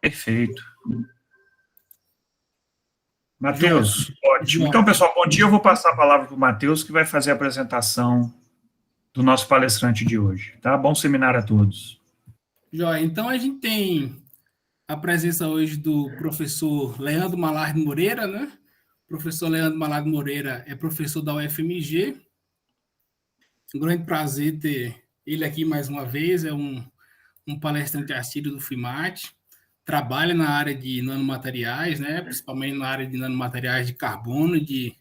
Perfeito. Matheus, ótimo. Então, pessoal, bom dia. Eu vou passar a palavra para o Matheus, que vai fazer a apresentação do nosso palestrante de hoje. Tá? Bom seminário a todos. Joia. Então, a gente tem a presença hoje do professor Leandro Malardo Moreira, né? O professor Leandro Malardo Moreira é professor da UFMG. Um grande prazer ter ele aqui mais uma vez. É um palestrante assíduo do FIMAT. Trabalha na área de nanomateriais, né? Principalmente na área de nanomateriais de carbono, de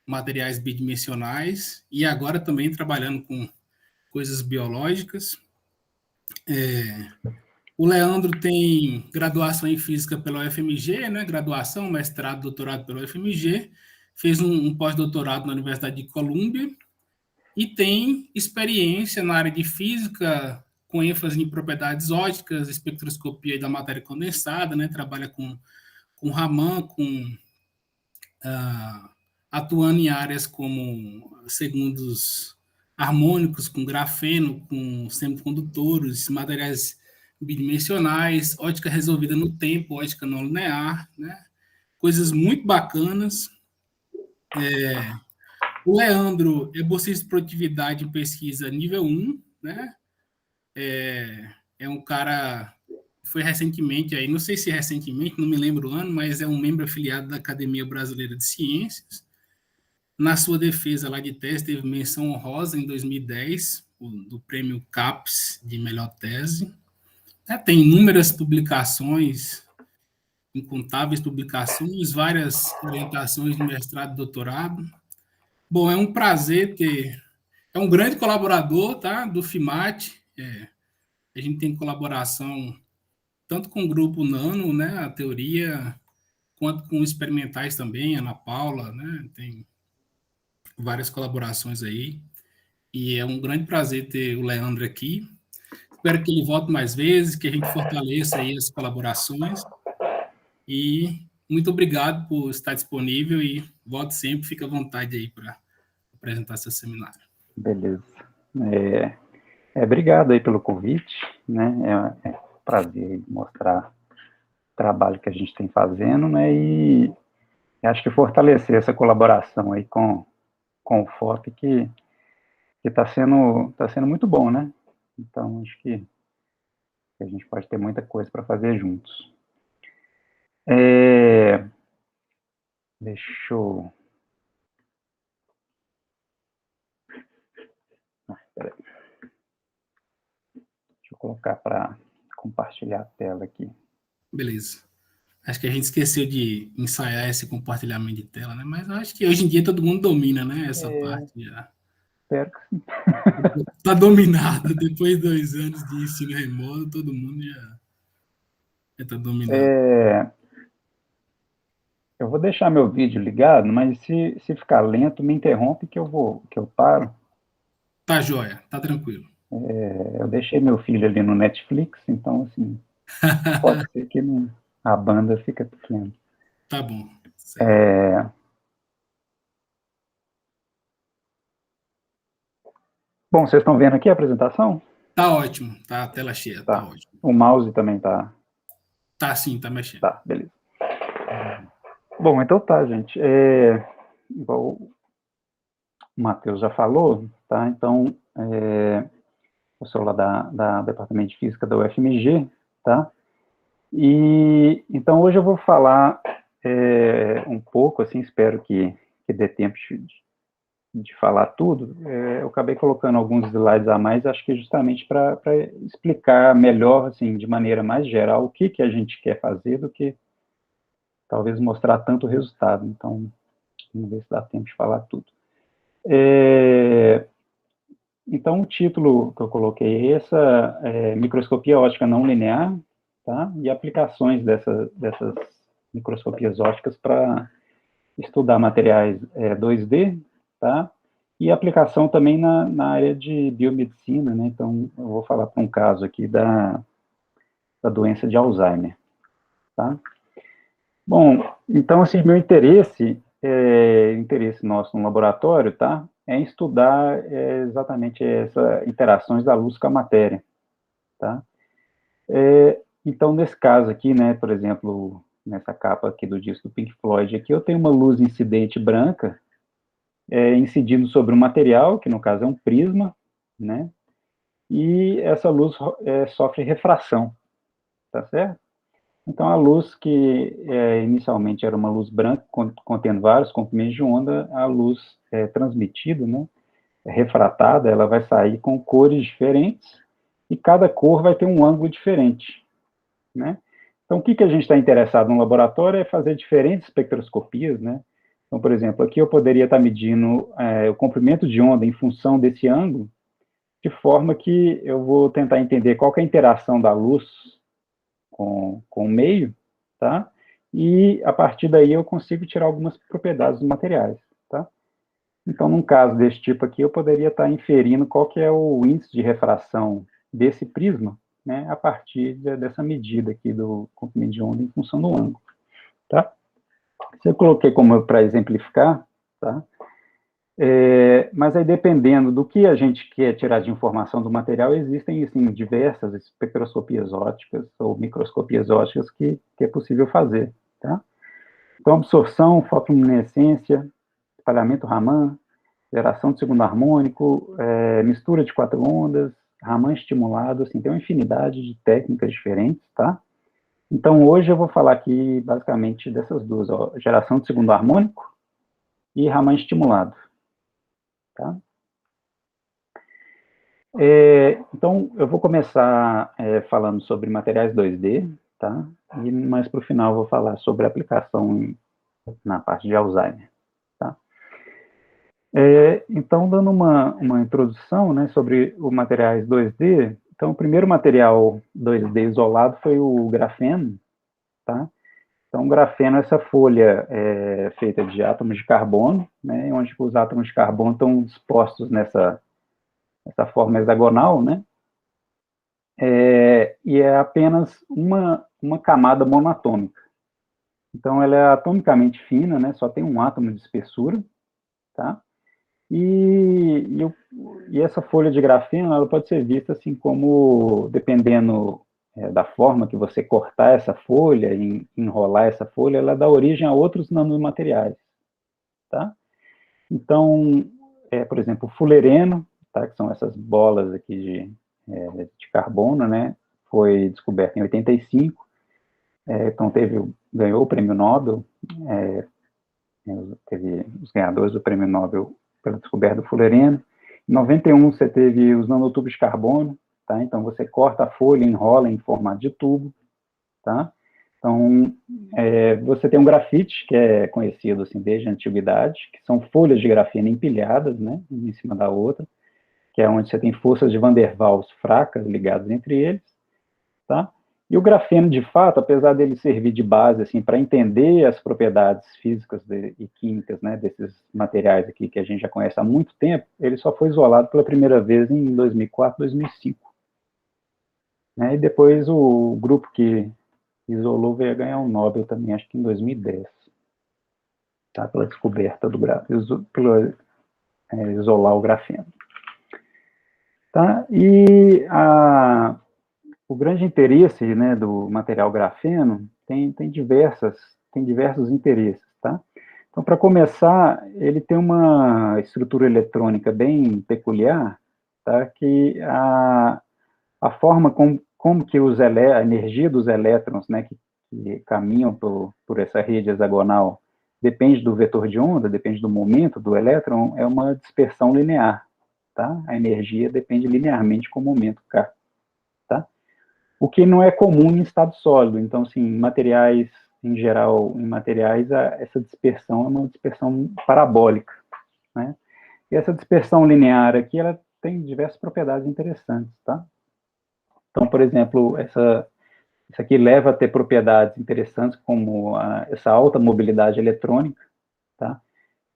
materiais bidimensionais, e agora também trabalhando com coisas biológicas. O Leandro tem graduação em física pela UFMG, né? Graduação, mestrado, doutorado pela UFMG, fez um pós-doutorado na Universidade de Colômbia e tem experiência na área de física, com ênfase em propriedades ópticas, espectroscopia da matéria condensada, né? Trabalha com Raman, atuando em áreas como segundos harmônicos, com grafeno, com semicondutores, materiais bidimensionais, ótica resolvida no tempo, ótica não linear, né? Coisas muito bacanas. O Leandro é bolsista de produtividade em pesquisa nível 1, né? É um cara foi recentemente, aí, não sei se recentemente, não me lembro o ano, mas é um membro afiliado da Academia Brasileira de Ciências. Na sua defesa lá de tese, teve menção honrosa em 2010, do prêmio CAPES de melhor tese. Tem inúmeras publicações, incontáveis publicações, várias orientações de mestrado e doutorado. Bom, é um prazer ter... É um grande colaborador, tá, do FIMAT. A gente tem colaboração tanto com o grupo Nano, né, a teoria, quanto com experimentais também, Ana Paula, né, tem várias colaborações aí. E é um grande prazer ter o Leandro aqui. Espero que ele volte mais vezes, que a gente fortaleça aí as colaborações. E muito obrigado por estar disponível e volte sempre, fique à vontade aí para apresentar seu seminário. Beleza. Obrigado aí pelo convite, né? É um prazer mostrar o trabalho que a gente tem fazendo, né? E acho que fortalecer essa colaboração aí com o FOP, que está sendo muito bom, né? Então, acho que a gente pode ter muita coisa para fazer juntos. Deixa eu... Peraí. Deixa eu colocar para compartilhar a tela aqui. Beleza. Acho que a gente esqueceu de ensaiar esse compartilhamento de tela, né? Mas acho que hoje em dia todo mundo domina, né? Essa parte já. Espero que sim. Está dominado. Depois de 2 anos de ensino remoto, todo mundo já está dominado. Eu vou deixar meu vídeo ligado, mas se ficar lento, me interrompe que eu paro. Tá joia, tá tranquilo. Eu deixei meu filho ali no Netflix, então, assim, pode ser que a banda fica pequena. Tá bom. Bom, vocês estão vendo aqui a apresentação? Tá ótimo, tá a tela cheia, tá ótimo. O mouse também tá... Tá sim, tá mexendo. Tá, beleza. Bom, então tá, gente. Igual o Matheus já falou, tá? Então, eu sou lá da Departamento de Física da UFMG, tá? E, então, hoje eu vou falar um pouco, assim, espero que dê tempo de falar tudo. Eu acabei colocando alguns slides a mais, acho que justamente para explicar melhor, assim, de maneira mais geral, o que a gente quer fazer do que talvez mostrar tanto resultado. Então, vamos ver se dá tempo de falar tudo. Então, o título que eu coloquei é essa microscopia óptica não linear, tá? E aplicações dessas microscopias ópticas para estudar materiais 2D, tá? E aplicação também na área de biomedicina, né? Então, eu vou falar para um caso aqui da doença de Alzheimer, tá? Bom, então, assim, meu interesse nosso no laboratório, tá? É em estudar exatamente essas interações da luz com a matéria, tá? Então, nesse caso aqui, né, por exemplo, nessa capa aqui do disco do Pink Floyd, aqui eu tenho uma luz incidente branca incidindo sobre um material, que no caso é um prisma, né, e essa luz sofre refração, tá certo? Então, a luz que inicialmente era uma luz branca, contendo vários comprimentos de onda, a luz transmitida, né, refratada, ela vai sair com cores diferentes, e cada cor vai ter um ângulo diferente, né? Então, o que a gente está interessado no laboratório é fazer diferentes espectroscopias, né? Então, por exemplo, aqui eu poderia estar medindo o comprimento de onda em função desse ângulo, de forma que eu vou tentar entender qual que é a interação da luz com o meio, tá? E, a partir daí, eu consigo tirar algumas propriedades dos materiais, tá? Então, num caso desse tipo aqui, eu poderia estar inferindo qual que é o índice de refração desse prisma, né, a partir dessa medida aqui do comprimento de onda em função do ângulo, tá? Isso eu coloquei como para exemplificar, tá? Mas aí, dependendo do que a gente quer tirar de informação do material, existem, assim, diversas espectroscopias ópticas ou microscopias ópticas que é possível fazer, tá? Então, absorção, fotoluminescência, espalhamento Raman, geração de segundo harmônico, mistura de 4 ondas, Raman estimulado, assim, tem uma infinidade de técnicas diferentes, tá? Então, hoje eu vou falar aqui, basicamente, dessas duas, ó, geração de segundo harmônico e Raman estimulado, tá? Então, eu vou começar falando sobre materiais 2D, tá? E mais para o final eu vou falar sobre a aplicação na parte de Alzheimer, tá? Então, dando uma introdução, né, sobre os materiais 2D, então, o primeiro material 2D isolado foi o grafeno, tá? Então, o grafeno é essa folha feita de átomos de carbono, né, onde os átomos de carbono estão dispostos nessa forma hexagonal, né? E é apenas uma camada monatômica. Então, ela é atomicamente fina, né, só tem um átomo de espessura, tá? E essa folha de grafeno, ela pode ser vista assim como, dependendo da forma que você cortar essa folha, enrolar essa folha, ela dá origem a outros nanomateriais, tá? Então, por exemplo, o fulereno, tá, que são essas bolas aqui de carbono, né, foi descoberto em 85, então ganhou o prêmio Nobel, teve os ganhadores do prêmio Nobel pela descoberta do fulereno. Em 91, você teve os nanotubos de carbono, tá? Então, você corta a folha, enrola em formato de tubo, tá? Então, você tem um grafite, que é conhecido, assim, desde a antiguidade, que são folhas de grafeno empilhadas, né, uma em cima da outra, que é onde você tem forças de Van der Waals fracas ligadas entre eles, tá? E o grafeno, de fato, apesar dele servir de base assim, para entender as propriedades físicas e químicas, né, desses materiais aqui que a gente já conhece há muito tempo, ele só foi isolado pela primeira vez em 2004, 2005. Né, e depois o grupo que isolou veio a ganhar um Nobel também, acho que em 2010, tá, pela descoberta do grafeno, pelo isolar o grafeno. Tá? E o grande interesse, né, do material grafeno tem diversos interesses, tá? Então, para começar, ele tem uma estrutura eletrônica bem peculiar, tá? Que a forma como que a energia dos elétrons, né, que caminham por essa rede hexagonal, depende do vetor de onda, depende do momento do elétron, é uma dispersão linear, tá? A energia depende linearmente com o momento K, tá? O que não é comum em estado sólido. Então, assim, em geral, essa dispersão é uma dispersão parabólica, né? E essa dispersão linear aqui, ela tem diversas propriedades interessantes, tá? Então, por exemplo, isso aqui leva a ter propriedades interessantes como essa alta mobilidade eletrônica, tá?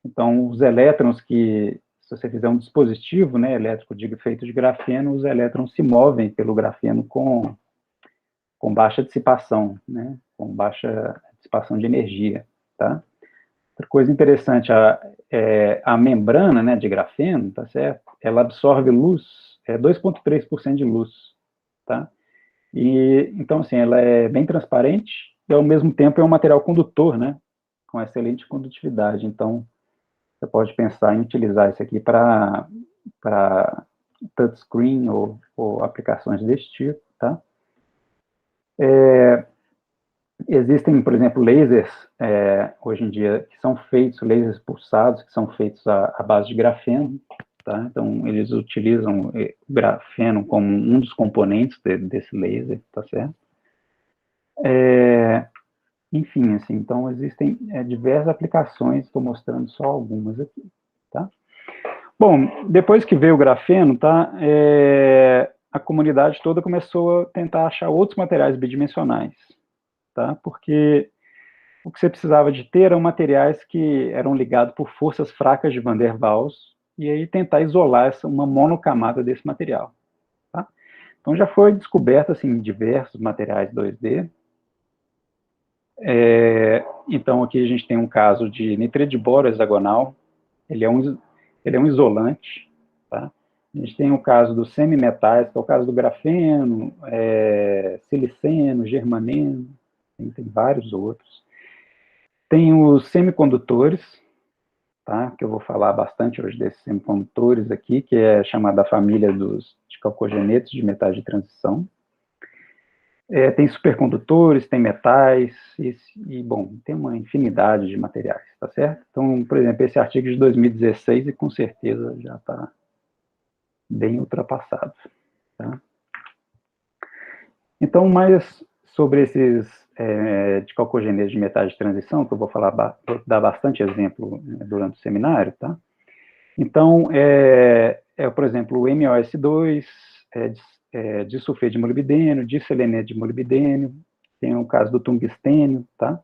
Então, os elétrons se você fizer um dispositivo, né, elétrico feito de grafeno, os elétrons se movem pelo grafeno com baixa dissipação, né, com baixa dissipação de energia, tá? Outra coisa interessante, a membrana, né, de grafeno, tá certo? Ela absorve luz, 2,3% de luz, tá? E, então, assim, ela é bem transparente e, ao mesmo tempo, é um material condutor, né? Com excelente condutividade. Então, você pode pensar em utilizar isso aqui para touchscreen ou aplicações desse tipo, tá? Existem, por exemplo, lasers, hoje em dia, que são feitos, lasers pulsados, que são feitos à base de grafeno, tá? Então, eles utilizam o grafeno como um dos componentes desse laser, tá certo? Enfim, assim, então existem diversas aplicações, estou mostrando só algumas aqui, tá? Bom, depois que veio o grafeno, tá, a comunidade toda começou a tentar achar outros materiais bidimensionais, tá? Porque o que você precisava de ter eram materiais que eram ligados por forças fracas de Van der Waals, e aí tentar isolar uma monocamada desse material, tá? Então já foi descoberto, assim, diversos materiais 2D. Então aqui a gente tem um caso de nitride de boro hexagonal, ele é um isolante, tá? A gente tem o caso dos semimetais, que é o caso do grafeno, siliceno, germaneno, tem vários outros. Tem os semicondutores, tá? Que eu vou falar bastante hoje desses semicondutores aqui, que é chamada a família de calcogenetos de metais de transição. Tem supercondutores, tem metais, bom, tem uma infinidade de materiais, tá certo? Então, por exemplo, esse artigo de 2016, e com certeza já está bem ultrapassado, tá? Então, mais sobre esses de calcogenetos de metais de transição, que eu vou dar bastante exemplo durante o seminário, tá? Então, por exemplo, o MOS2, disulfeto de molibdênio, diseleneto de molibdênio, tem o caso do tungstênio, tá?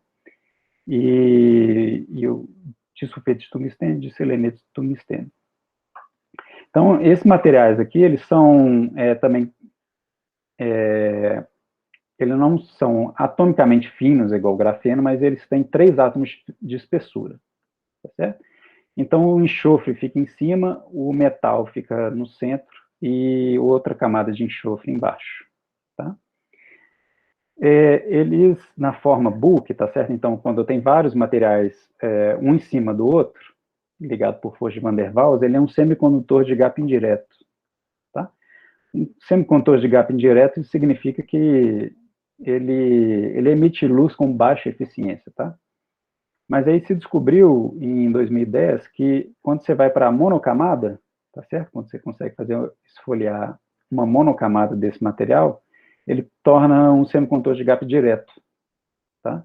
E o disulfeto de tungstênio, diseleneto de tungstênio. Então, esses materiais aqui, eles são também, eles não são atomicamente finos, igual o grafeno, mas eles têm 3 átomos de espessura, tá certo? Então, o enxofre fica em cima, o metal fica no centro e outra camada de enxofre embaixo, tá? Eles, na forma bulk, tá certo? Então, quando eu tenho vários materiais, um em cima do outro, ligado por força de Van der Waals, ele é um semicondutor de gap indireto, tá? Um semicondutor de gap indireto significa que ele emite luz com baixa eficiência, tá? Mas aí se descobriu, em 2010, que quando você vai para a monocamada, tá certo? Quando você consegue esfoliar uma monocamada desse material, ele torna um semicondutor de gap direto, tá?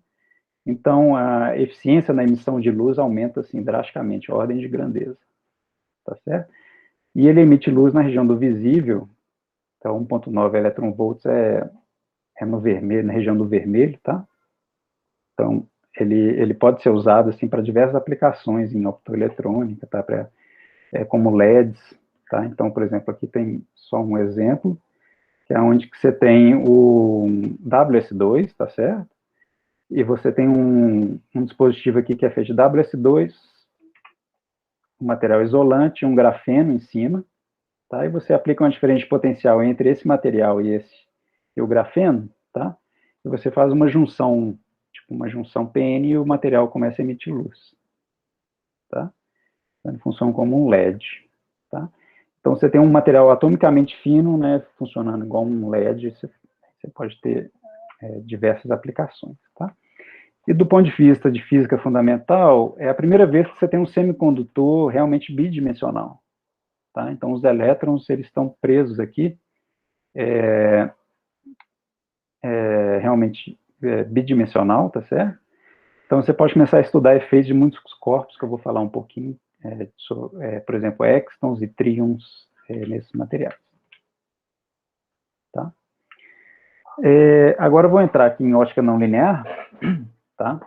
Então, a eficiência na emissão de luz aumenta, assim, drasticamente, ordem de grandeza, tá certo? E ele emite luz na região do visível, então 1.9 eletronvolts no vermelho, na região do vermelho, tá? Então, ele pode ser usado, assim, para diversas aplicações em optoeletrônica, tá? Como LEDs, tá? Então, por exemplo, aqui tem só um exemplo, que é onde que você tem o WS2, tá certo? E você tem um dispositivo aqui que é feito de WS2, um material isolante, um grafeno em cima, tá? E você aplica uma diferença de potencial entre esse material e o grafeno, tá? E você faz uma junção, tipo uma junção PN, e o material começa a emitir luz, tá? Então, ele funciona como um LED, tá? Então, você tem um material atomicamente fino, né, funcionando igual um LED, você pode ter diversas aplicações, tá? E do ponto de vista de física fundamental, é a primeira vez que você tem um semicondutor realmente bidimensional, tá? Então, os elétrons, eles estão presos aqui, realmente bidimensional, tá certo? Então, você pode começar a estudar efeitos de muitos corpos, que eu vou falar um pouquinho, por exemplo, extons e tríons nesses materiais, tá? Agora eu vou entrar aqui em ótica não linear, tá?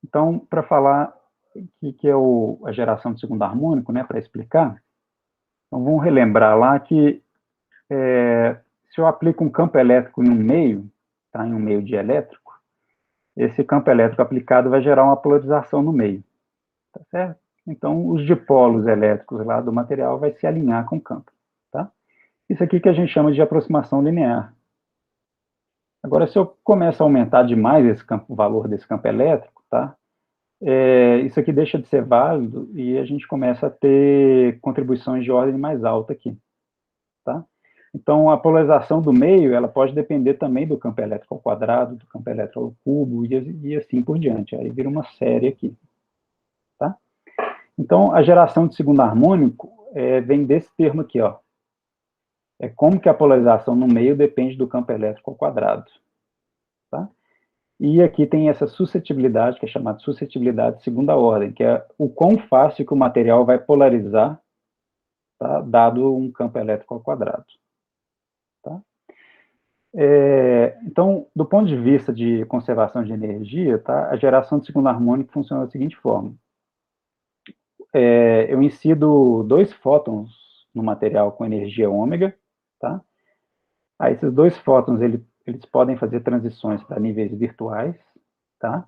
Então, para falar o que é a geração de segundo harmônico, né, para explicar, então vamos relembrar lá que se eu aplico um campo elétrico em um meio, tá, em um meio dielétrico, esse campo elétrico aplicado vai gerar uma polarização no meio, tá certo? Então, os dipolos elétricos lá do material vai se alinhar com o campo, tá? Isso aqui que a gente chama de aproximação linear. Agora, se eu começo a aumentar demais o valor desse campo elétrico, tá? Isso aqui deixa de ser válido e a gente começa a ter contribuições de ordem mais alta aqui, tá? Então, a polarização do meio, ela pode depender também do campo elétrico ao quadrado, do campo elétrico ao cubo e assim por diante. Aí vira uma série aqui, tá? Então, a geração de segundo harmônico vem desse termo aqui, ó. É como que a polarização no meio depende do campo elétrico ao quadrado, tá? E aqui tem essa suscetibilidade, que é chamada suscetibilidade de segunda ordem, que é o quão fácil que o material vai polarizar, tá? Dado um campo elétrico ao quadrado. Tá? Então, do ponto de vista de conservação de energia, tá? A geração de segundo harmônico funciona da seguinte forma. Eu incido 2 fótons no material com energia ômega, tá? Aí esses 2 fótons, eles podem fazer transições para níveis virtuais, tá?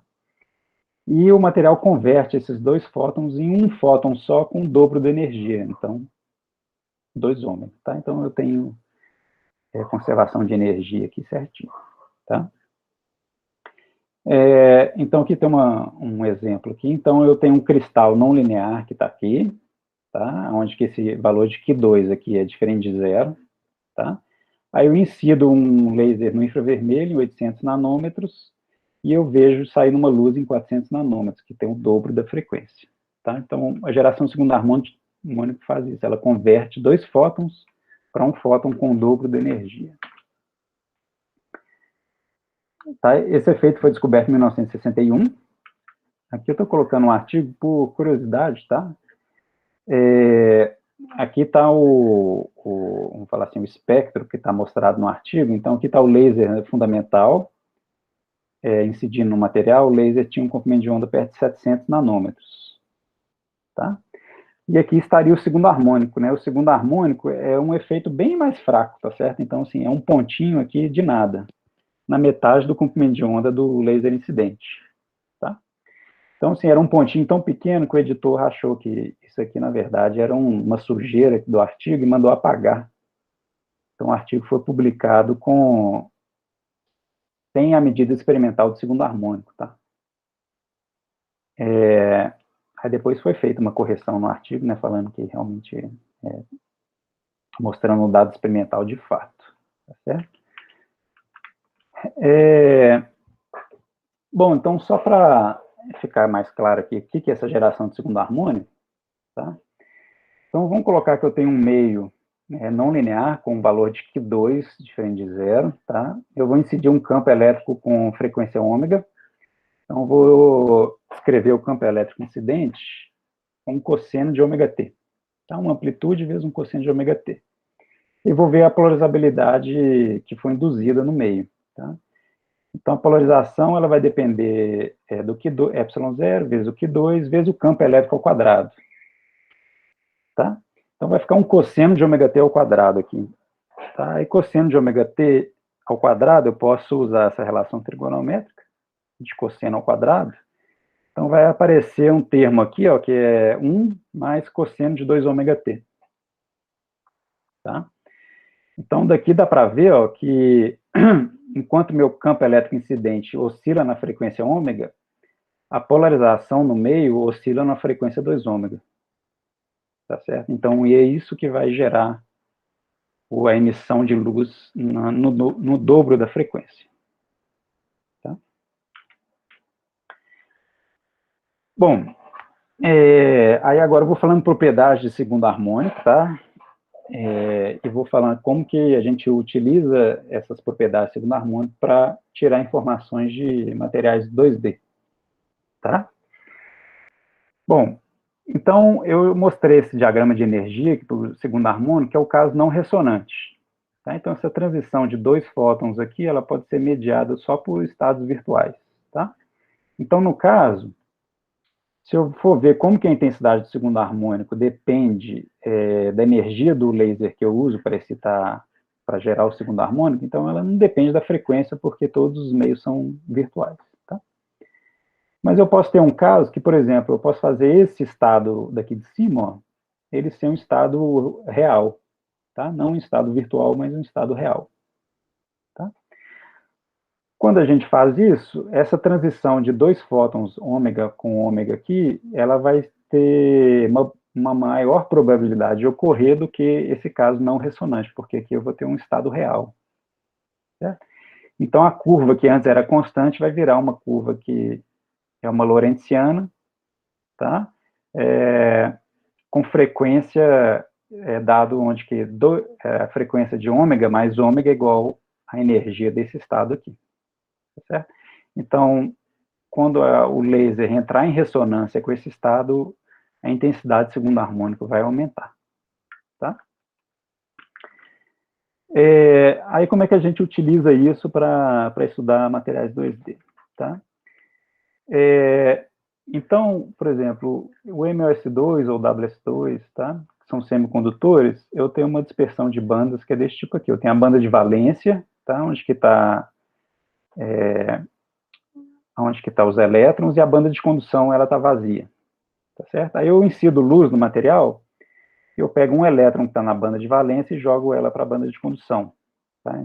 E o material converte esses 2 fótons em um fóton só com o dobro da energia, então, 2 ômega, tá? Então, eu tenho conservação de energia aqui certinho, tá? Então, aqui tem um exemplo aqui. Então, eu tenho um cristal não linear que está aqui, tá? Onde que esse valor de Q2 aqui é diferente de zero, tá? Aí eu incido um laser no infravermelho em 800 nanômetros e eu vejo sair uma luz em 400 nanômetros, que tem o dobro da frequência, tá? Então, a geração de segundo harmônico faz isso. Ela converte 2 fótons para um fóton com o dobro da energia. Tá? Esse efeito foi descoberto em 1961. Aqui eu estou colocando um artigo por curiosidade, tá? Aqui está vamos falar assim, o espectro que está mostrado no artigo. Então, aqui está o laser fundamental, incidindo no material. O laser tinha um comprimento de onda perto de 700 nanômetros. Tá? E aqui estaria o segundo harmônico, né? O segundo harmônico é um efeito bem mais fraco, tá certo? Então, assim, é um pontinho aqui de nada, na metade do comprimento de onda do laser incidente, tá? Então, assim, era um pontinho tão pequeno que o editor achou que isso aqui, na verdade, era uma sujeira do artigo e mandou apagar. Então, o artigo foi publicado sem a medida experimental do segundo harmônico, tá? Aí depois foi feita uma correção no artigo, né, falando que realmente mostrando o dado experimental de fato, tá certo? Bom, então, só para ficar mais claro aqui, o que é essa geração de segundo harmônico, tá? Então, vamos colocar que eu tenho um meio não linear, com um valor de Q2 diferente de zero, tá? Eu vou incidir um campo elétrico com frequência ômega. Então, vou escrever o campo elétrico incidente com um cosseno de ômega t. Tá? Uma amplitude vezes um cosseno de ômega t. E vou ver a polarizabilidade que foi induzida no meio, tá? Então, a polarização ela vai depender do Q2, ε0 vezes o Q2 vezes o campo elétrico ao quadrado. Tá? Então, vai ficar um cosseno de ômega t ao quadrado aqui. Tá? E cosseno de ômega t ao quadrado, eu posso usar essa relação trigonométrica de cosseno ao quadrado. Então, vai aparecer um termo aqui, ó, que é 1 mais cosseno de 2 ômega t. Tá? Então, daqui dá para ver ó, que enquanto meu campo elétrico incidente oscila na frequência ômega, a polarização no meio oscila na frequência 2 ômega. Tá certo? Então, e é isso que vai gerar a emissão de luz no dobro da frequência. Tá? Bom, aí agora eu vou falando propriedades de segundo harmônico, tá? E vou falando como que a gente utiliza essas propriedades de segundo harmônico para tirar informações de materiais 2D, tá? Bom, então eu mostrei esse diagrama de energia aqui para o segundo harmônico, que é o caso não ressonante. Tá? Então, essa transição de 2 fótons aqui, ela pode ser mediada só por estados virtuais. Tá? Então, no caso, se eu for ver como que a intensidade do segundo harmônico depende da energia do laser que eu uso para excitar, para gerar o segundo harmônico, então ela não depende da frequência, porque todos os meios são virtuais. Tá? Mas eu posso ter um caso que, por exemplo, eu posso fazer esse estado daqui de cima, ó, ele ser um estado real. tá? Não um estado virtual, mas um estado real. Tá? Quando a gente faz isso, essa transição de 2 fótons ômega com ômega aqui, ela vai ter uma maior probabilidade de ocorrer do que esse caso não ressonante, porque aqui eu vou ter um estado real. Certo? Então, a curva que antes era constante vai virar uma curva que é uma lorentziana, tá? Com frequência, dado onde que a frequência de ômega mais ômega é igual à energia desse estado aqui. Tá certo? Então, quando o laser entrar em ressonância com esse estado, a intensidade de segundo harmônico vai aumentar. Tá? Aí, como é que a gente utiliza isso para estudar materiais 2D? Tá? Então, por exemplo, o MOS2 ou WS2, tá? Que são semicondutores, eu tenho uma dispersão de bandas que é desse tipo aqui. Eu tenho a banda de valência, tá? Onde que está os elétrons, e a banda de condução ela está vazia. Tá certo? Aí eu incido luz no material, eu pego um elétron que está na banda de valência e jogo ela para a banda de condução. Tá?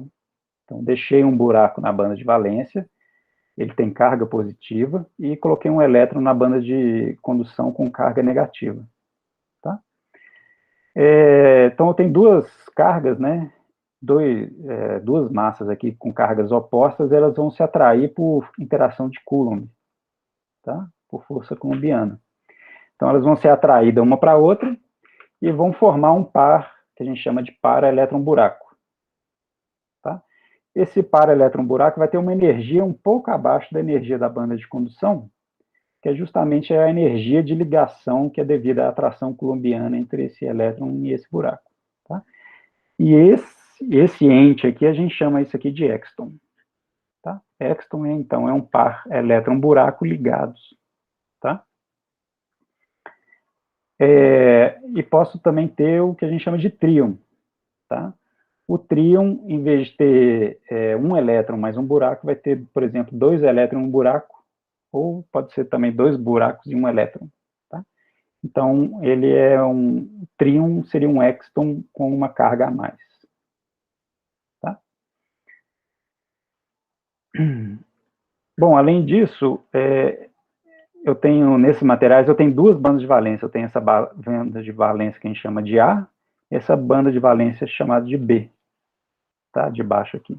Então, deixei um buraco na banda de valência, ele tem carga positiva, e coloquei um elétron na banda de condução com carga negativa. Tá? Então, eu tenho duas cargas, né? Duas massas aqui com cargas opostas, elas vão se atrair por interação de Coulomb, tá? Por força coulombiana. Então, elas vão ser atraídas uma para a outra e vão formar um par, que a gente chama de par elétron-buraco. Tá? Esse par elétron-buraco vai ter uma energia um pouco abaixo da energia da banda de condução, que é justamente a energia de ligação que é devida à atração coulombiana entre esse elétron e esse buraco. Tá? E esse ente aqui, a gente chama isso aqui de exton. Tá? Exton, então, é um par elétron-buraco ligados. Tá? E posso também ter o que a gente chama de tríon. Tá? O tríon, em vez de ter um elétron mais um buraco, vai ter, por exemplo, 2 elétrons em um buraco, ou pode ser também 2 buracos e um elétron. Tá? Então, ele é um tríon, seria um exton com uma carga a mais. Tá? Bom, além disso, eu tenho, nesses materiais, eu tenho 2 bandas de valência. Eu tenho essa banda de valência que a gente chama de A, e essa banda de valência chamada de B, tá? De baixo aqui.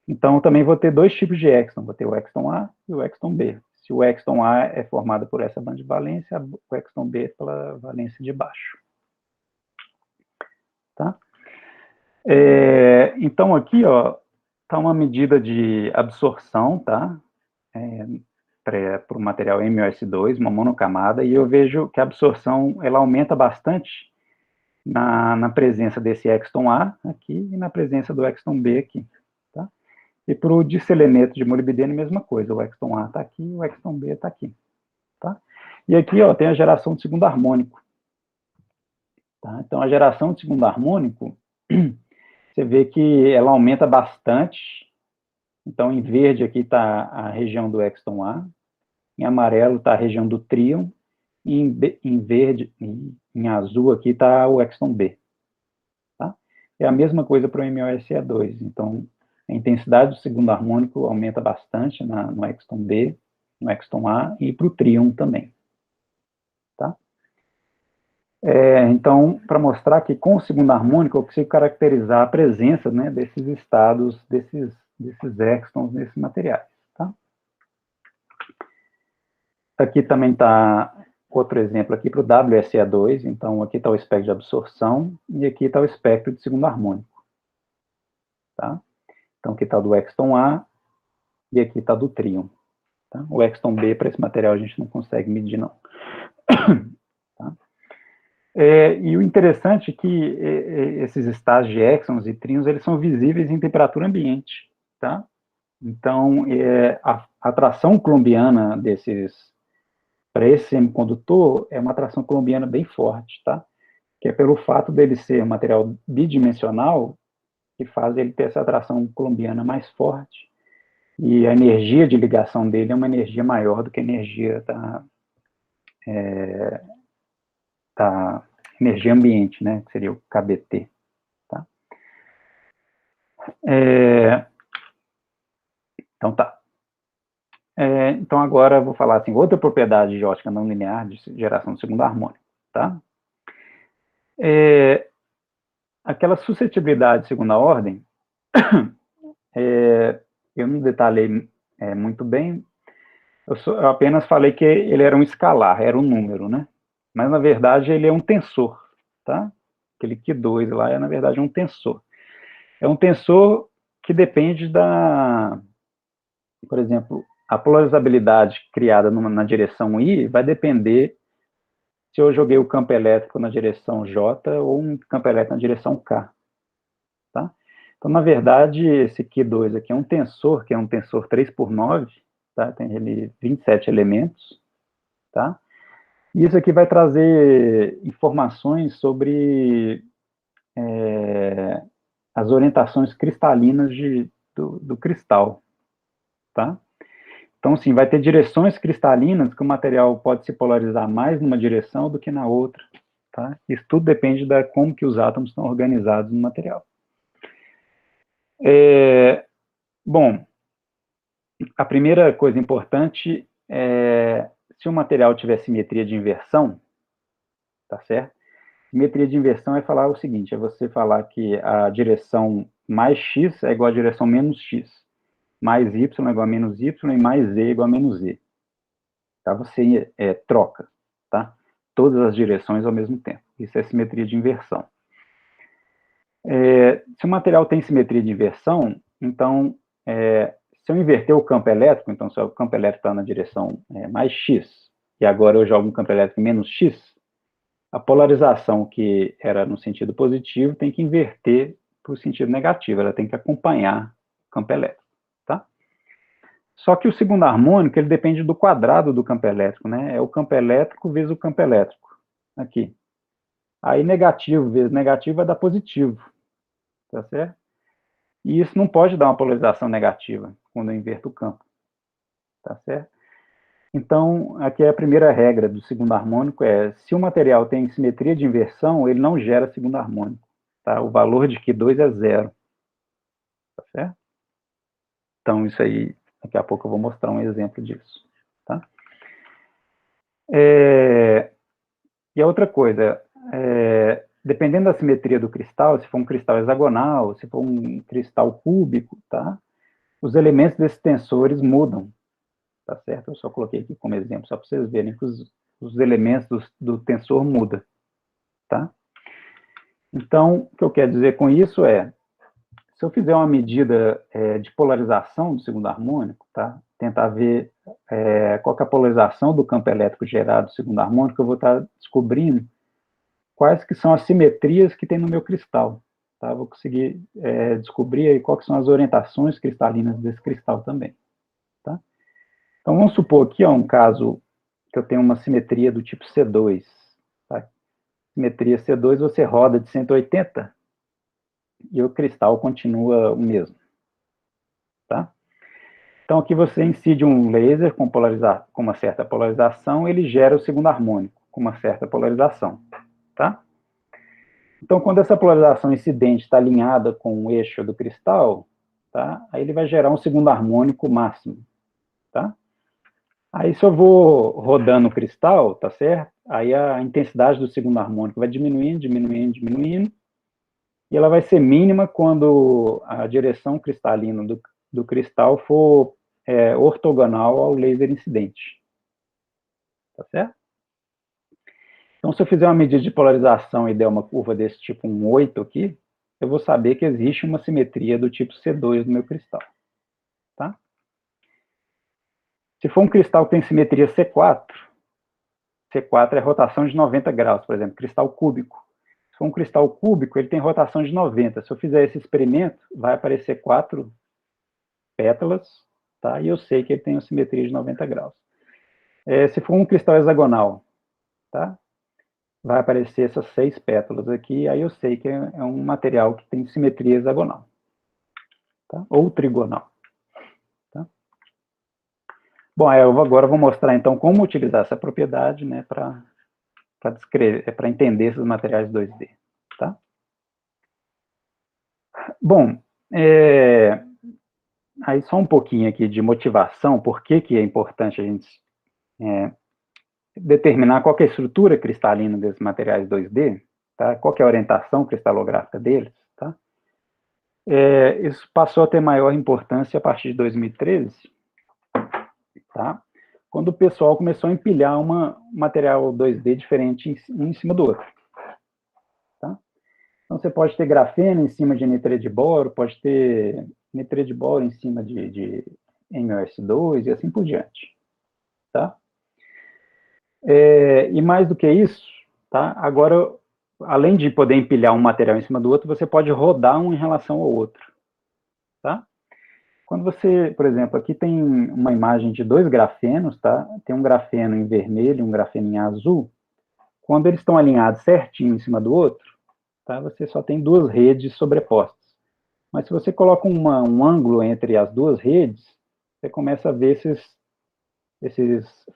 Então, eu também vou ter 2 tipos de exton. Vou ter o exton A e o exton B. Se o exton A é formado por essa banda de valência, o exton B é pela valência de baixo. Tá? Então, aqui, ó, está uma medida de absorção, tá? Para o material MOS2, uma monocamada, e eu vejo que a absorção ela aumenta bastante na presença desse exton A aqui e na presença do exton B aqui. Tá? E para o diseleneto de molibdênio, mesma coisa, o exton A está aqui e o exton B está aqui. Tá? E aqui ó, tem a geração de segundo harmônico. Tá? Então, a geração de segundo harmônico, você vê que ela aumenta bastante. Então, em verde aqui está a região do exton A, em amarelo está a região do tríon, e em verde, em azul aqui está o exton B. Tá? É a mesma coisa para o MOSE2. Então, a intensidade do segundo harmônico aumenta bastante no exton B, no exton A e para o tríon também. Tá? Então, para mostrar que com o segundo harmônico eu consigo caracterizar a presença, né, desses estados, desses extons nesses materiais. Tá? Aqui também está outro exemplo aqui para o WSE2, então aqui está o espectro de absorção e aqui está o espectro de segundo harmônico. Tá? Então aqui está do exton A e aqui está do tríon. Tá? O exton B para esse material a gente não consegue medir não. Tá? E o interessante é que esses estágios de exons e tríons eles são visíveis em temperatura ambiente. Tá? Então a atração coulombiana para esse semicondutor é uma atração coulombiana bem forte, tá? Que é pelo fato dele ser um material bidimensional que faz ele ter essa atração coulombiana mais forte e a energia de ligação dele é uma energia maior do que a energia da energia ambiente, né? Que seria o KBT. Então, tá. Então, agora eu vou falar assim, outra propriedade de ótica não linear de geração de segundo harmônico, tá? Aquela suscetibilidade de segunda ordem, eu não detalhei muito bem, eu apenas falei que ele era um escalar, era um número, né? Mas, na verdade, ele é um tensor, tá? Aquele Q2 lá é, na verdade, um tensor. É um tensor que depende por exemplo, a polarizabilidade criada na direção I vai depender se eu joguei o campo elétrico na direção J ou um campo elétrico na direção K, tá? Então, na verdade, esse Q2 aqui é um tensor, que é um tensor 3×9, tá? Tem ele 27 elementos, tá? E isso aqui vai trazer informações sobre as orientações cristalinas do cristal, tá? Então, sim, vai ter direções cristalinas que o material pode se polarizar mais numa direção do que na outra, tá? Isso tudo depende de como que os átomos estão organizados no material. Bom, a primeira coisa importante é se o material tiver simetria de inversão, tá certo? Simetria de inversão é falar o seguinte, é você falar que a direção mais x é igual a direção menos x, mais y é igual a menos y e mais z é igual a menos z. Tá? Você troca, tá? Todas as direções ao mesmo tempo. Isso é simetria de inversão. Se o material tem simetria de inversão, então, se eu inverter o campo elétrico, então se o campo elétrico está na direção mais x, e agora eu jogo um campo elétrico menos x, a polarização que era no sentido positivo tem que inverter para o sentido negativo, ela tem que acompanhar o campo elétrico, tá? Só que o segundo harmônico, ele depende do quadrado do campo elétrico, né? É o campo elétrico vezes o campo elétrico, aqui. Aí negativo vezes negativo vai dar positivo, tá certo? E isso não pode dar uma polarização negativa quando eu inverto o campo, tá certo? Então, aqui é a primeira regra do segundo harmônico, se o material tem simetria de inversão, ele não gera segundo harmônico, tá? O valor de Q2 é 0, tá certo? Então, isso aí, daqui a pouco eu vou mostrar um exemplo disso, tá? E a outra coisa, dependendo da simetria do cristal, se for um cristal hexagonal, se for um cristal cúbico, tá? Os elementos desses tensores mudam, tá certo? Eu só coloquei aqui como exemplo, só para vocês verem que os elementos do tensor mudam, tá? Então, o que eu quero dizer com isso se eu fizer uma medida de polarização do segundo harmônico, tá? Tentar ver qual que é a polarização do campo elétrico gerado do segundo harmônico, eu vou estar descobrindo quais que são as simetrias que tem no meu cristal, tá? Vou conseguir descobrir aí quais que são as orientações cristalinas desse cristal também, tá? Então, vamos supor aqui, um caso que eu tenho uma simetria do tipo C2, tá? Simetria C2, você roda de 180 e o cristal continua o mesmo, tá? Então, aqui você incide um laser com uma certa polarização, ele gera o segundo harmônico com uma certa polarização, tá? Então, quando essa polarização incidente está alinhada com o eixo do cristal, tá? Aí ele vai gerar um segundo harmônico máximo, tá? Aí, se eu vou rodando o cristal, tá certo? Aí a intensidade do segundo harmônico vai diminuindo, diminuindo, diminuindo, e ela vai ser mínima quando a direção cristalina do cristal for ortogonal ao laser incidente, tá certo? Então, se eu fizer uma medida de polarização e der uma curva desse tipo, um 8 aqui, eu vou saber que existe uma simetria do tipo C2 no meu cristal, tá? Se for um cristal que tem simetria C4 é rotação de 90 graus, por exemplo, cristal cúbico. Se for um cristal cúbico, ele tem rotação de 90. Se eu fizer esse experimento, vai aparecer 4 pétalas, tá? E eu sei que ele tem uma simetria de 90 graus. Se for um cristal hexagonal, tá? Vai aparecer essas 6 pétalas aqui, aí eu sei que é um material que tem simetria hexagonal, tá? Ou trigonal. Tá? Bom, eu agora vou mostrar, então, como utilizar essa propriedade, né, para entender esses materiais 2D, tá? Bom, Aí só um pouquinho aqui de motivação, por que é importante a gente determinar qual que é a estrutura cristalina desses materiais 2D, tá? Qual que é a orientação cristalográfica deles, tá? Isso passou a ter maior importância a partir de 2013, tá? Quando o pessoal começou a empilhar um material 2D diferente um em cima do outro, tá? Então, você pode ter grafeno em cima de nitride de boro, pode ter nitride de boro em cima de MOS2 e assim por diante, tá? E mais do que isso, tá? Agora, além de poder empilhar um material em cima do outro, você pode rodar um em relação ao outro, tá? Quando você, por exemplo, aqui tem uma imagem de 2 grafenos, tá? Tem um grafeno em vermelho e um grafeno em azul. Quando eles estão alinhados certinho em cima do outro, tá? Você só tem 2 redes sobrepostas. Mas se você coloca um ângulo entre as 2 redes, você começa a ver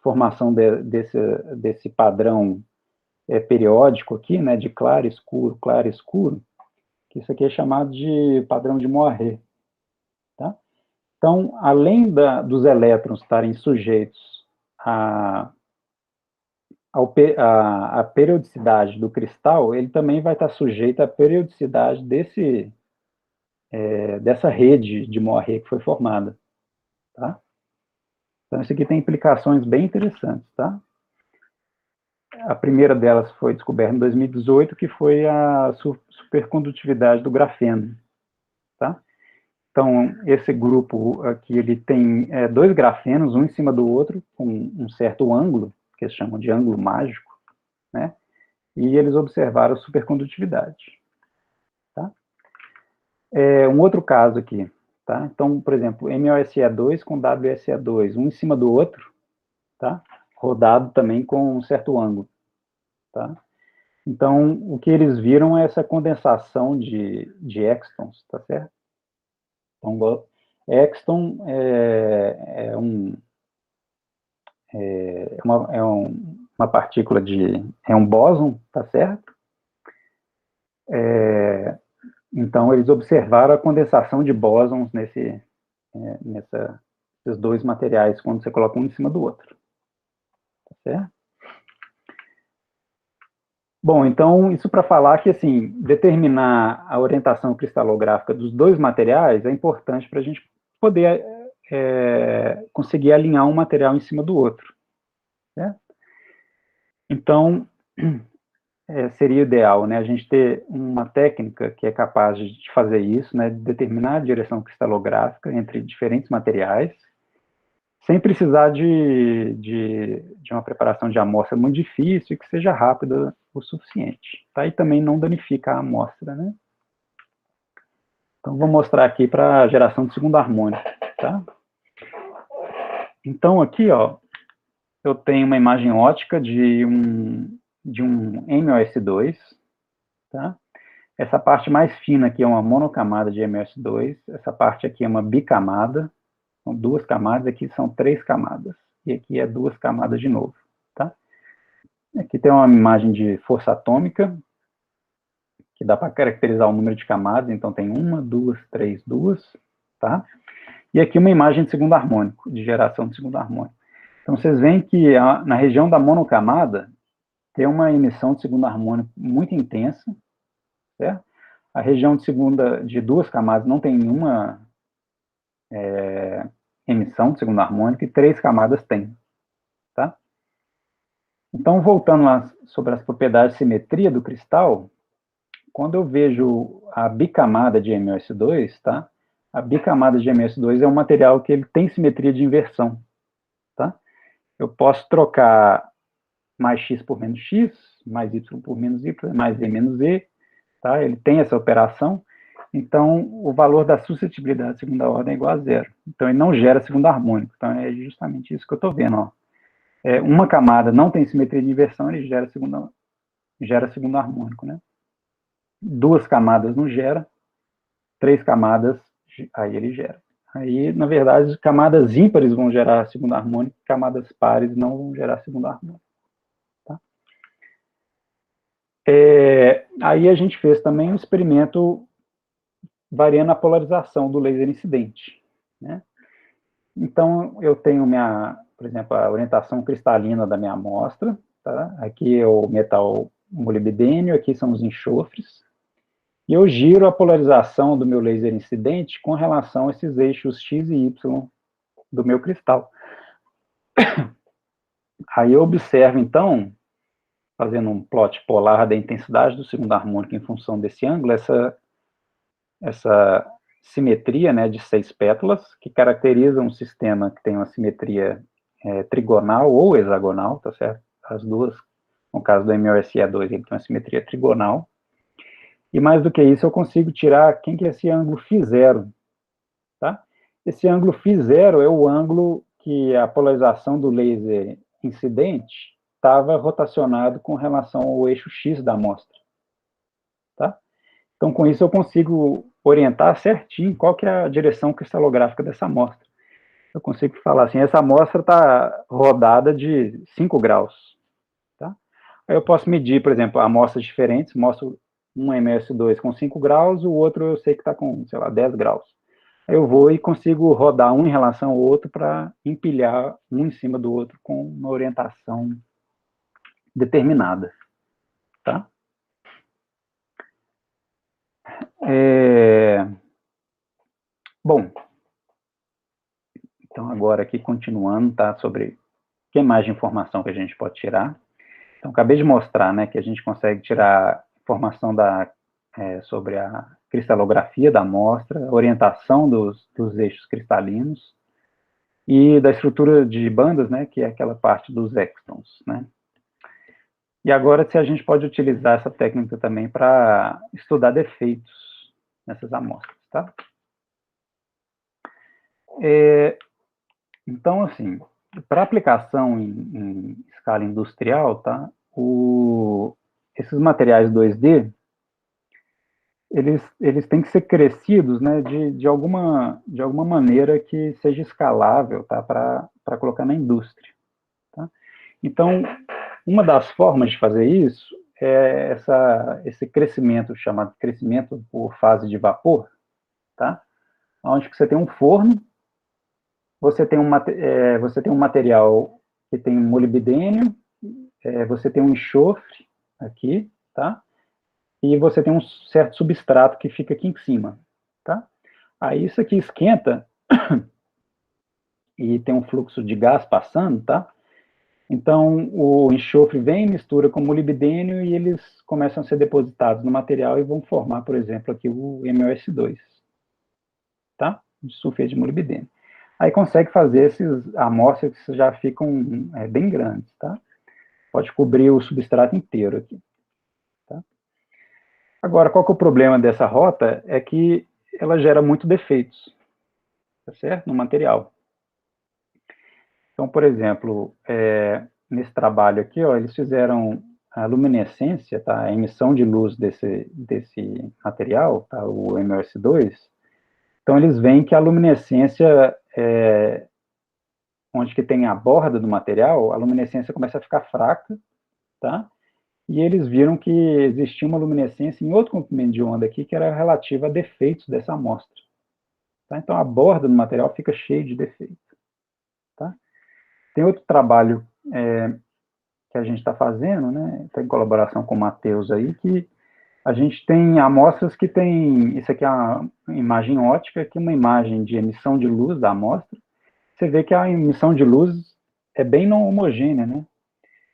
formação desse padrão periódico aqui, né, de claro, escuro, que isso aqui é chamado de padrão de Moiré, tá? Então, além dos elétrons estarem sujeitos à periodicidade do cristal, ele também vai estar sujeito à periodicidade dessa rede de Moiré que foi formada, tá? Então, isso aqui tem implicações bem interessantes, tá? A primeira delas foi descoberta em 2018, que foi a supercondutividade do grafeno, tá? Então, esse grupo aqui, ele tem 2 grafenos, um em cima do outro, com um certo ângulo, que eles chamam de ângulo mágico, né? E eles observaram supercondutividade, tá? Um outro caso aqui, tá? Então, por exemplo, MOSE2 com WSE2, um em cima do outro, tá? Rodado também com um certo ângulo, tá? Então, o que eles viram é essa condensação de extons, tá certo? Então, exton uma partícula é um bóson, tá certo? Então, eles observaram a condensação de bósons nesses 2 materiais, quando você coloca um em cima do outro, tá certo? Bom, então, isso para falar que, assim, determinar a orientação cristalográfica dos 2 materiais é importante para a gente poder conseguir alinhar um material em cima do outro, certo? Então, seria ideal, né, a gente ter uma técnica que é capaz de fazer isso, né, de determinar a direção cristalográfica entre diferentes materiais, sem precisar de uma preparação de amostra muito difícil e que seja rápida o suficiente, tá? E também não danifica a amostra, né? Então, vou mostrar aqui para a geração de segundo harmônico, tá? Então, aqui, ó, eu tenho uma imagem ótica de um MOS2, tá? Essa parte mais fina aqui é uma monocamada de MOS2, essa parte aqui é uma bicamada, são 2 camadas, aqui são 3 camadas, e aqui é 2 camadas de novo, tá? Aqui tem uma imagem de força atômica, que dá para caracterizar o número de camadas, então tem 1, 2, 3, 2, tá? E aqui uma imagem de segundo harmônico, de geração de segundo harmônico. Então, vocês veem que na região da monocamada, tem uma emissão de segundo harmônico muito intensa, certo? A região de 2 camadas não tem nenhuma emissão de segundo harmônico, e 3 camadas tem, tá? Então, voltando lá sobre as propriedades de simetria do cristal, quando eu vejo a bicamada de MOS2, tá? A bicamada de MOS2 é um material que ele tem simetria de inversão, tá? Eu posso trocar mais x por menos x, mais y por menos y, mais e menos e, tá? Ele tem essa operação, então o valor da suscetibilidade de segunda ordem é igual a 0. Então ele não gera segundo harmônico. Então é justamente isso que eu estou vendo, ó. Uma camada não tem simetria de inversão, ele gera segundo harmônico, né? 2 camadas não gera, 3 camadas, aí ele gera. Aí, na verdade, camadas ímpares vão gerar segundo harmônico, camadas pares não vão gerar segundo harmônico. Tá? Aí a gente fez também um experimento variando a polarização do laser incidente, né? Então, eu tenho por exemplo, a orientação cristalina da minha amostra, tá? Aqui é o metal molibdênio, aqui são os enxofres, e eu giro a polarização do meu laser incidente com relação a esses eixos X e Y do meu cristal. Aí eu observo, então, fazendo um plot polar da intensidade do segundo harmônico em função desse ângulo, essa simetria, né, de 6 pétalas, que caracteriza um sistema que tem uma simetria trigonal ou hexagonal, tá certo? As duas, no caso do MOSE2, ele tem uma simetria trigonal. E mais do que isso, eu consigo tirar quem que é esse ângulo φ0, tá? Esse ângulo φ0 é o ângulo que a polarização do laser incidente estava rotacionado com relação ao eixo X da amostra, tá? Então, com isso, eu consigo orientar certinho qual que é a direção cristalográfica dessa amostra. Eu consigo falar assim, essa amostra está rodada de 5 graus, tá? Aí eu posso medir, por exemplo, amostras diferentes, mostro um MS2 com 5 graus, o outro eu sei que está com, sei lá, 10 graus. Aí eu vou e consigo rodar um em relação ao outro para empilhar um em cima do outro com uma orientação determinada, tá? Bom, então agora aqui continuando, tá, sobre que mais de informação que a gente pode tirar. Então, acabei de mostrar, né, que a gente consegue tirar informação sobre a cristalografia da amostra, orientação dos eixos cristalinos e da estrutura de bandas, né, que é aquela parte dos extons, né. E agora, se a gente pode utilizar essa técnica também para estudar defeitos nessas amostras, tá? Então, assim, para aplicação em escala industrial, tá? Esses materiais 2D, eles têm que ser crescidos, né, de alguma maneira que seja escalável, tá? Para colocar na indústria, tá? Então, uma das formas de fazer isso é esse crescimento chamado crescimento por fase de vapor, tá? Onde que você tem um forno, você tem um material que tem molibdênio, você tem um enxofre aqui, tá? E você tem um certo substrato que fica aqui em cima, tá? Aí isso aqui esquenta e tem um fluxo de gás passando, tá? Então, o enxofre vem, mistura com o molibdênio e eles começam a ser depositados no material e vão formar, por exemplo, aqui o MOS2, tá? De sulfeto de molibdênio. Aí consegue fazer esses amostras que já ficam bem grandes, tá? Pode cobrir o substrato inteiro aqui, tá? Agora, qual que é o problema dessa rota? É que ela gera muito defeitos, tá certo? No material. Então, por exemplo, nesse trabalho aqui, ó, eles fizeram a luminescência, tá? A emissão de luz desse material, tá? O MOS2. Então, eles veem que a luminescência, onde que tem a borda do material, a luminescência começa a ficar fraca, tá? E eles viram que existia uma luminescência em outro comprimento de onda aqui, que era relativa a defeitos dessa amostra, tá? Então, a borda do material fica cheia de defeitos, tá? Tem outro trabalho que a gente está fazendo, né? Está em colaboração com o Matheus aí, que a gente tem amostras que tem, isso aqui é uma imagem ótica, aqui é uma imagem de emissão de luz da amostra. Você vê que a emissão de luz é bem não homogênea, né?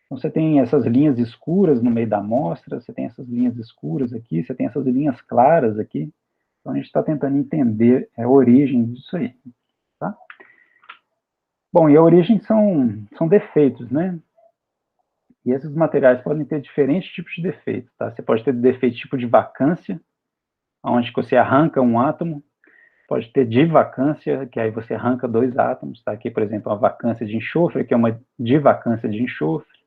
Então, você tem essas linhas escuras no meio da amostra, você tem essas linhas escuras aqui, você tem essas linhas claras aqui. Então, a gente está tentando entender a origem disso aí, tá? Bom, e a origem são defeitos, né? E esses materiais podem ter diferentes tipos de defeitos, tá? Você pode ter defeito tipo de vacância, onde você arranca um átomo, pode ter divacância, que aí você arranca 2 átomos, tá? Aqui, por exemplo, uma vacância de enxofre, que é uma divacância de enxofre.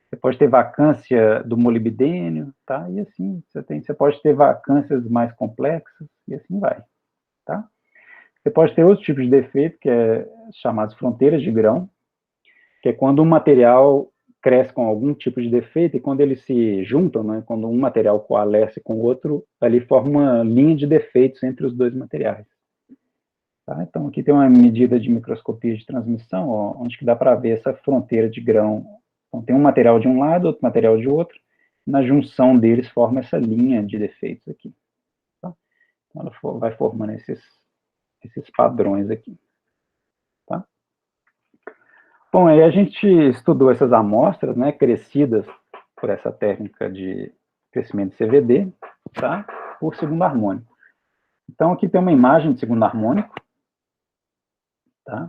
Você pode ter vacância do molibdênio, tá? E assim, você pode ter vacâncias mais complexas, e assim vai, tá? Você pode ter outro tipo de defeito, que é chamados fronteiras de grão, que é quando um material cresce com algum tipo de defeito, e quando eles se juntam, né, quando um material coalesce com o outro, ali forma uma linha de defeitos entre os dois materiais. Tá? Então, aqui tem uma medida de microscopia de transmissão, ó, onde que dá para ver essa fronteira de grão. Então, tem um material de um lado, outro material de outro, e na junção deles forma essa linha de defeitos aqui. Tá? Então, ela vai formando esses padrões aqui. Tá? Bom, aí a gente estudou essas amostras, né, crescidas por essa técnica de crescimento de CVD, tá? Por segundo harmônico. Então, aqui tem uma imagem de segundo harmônico, tá?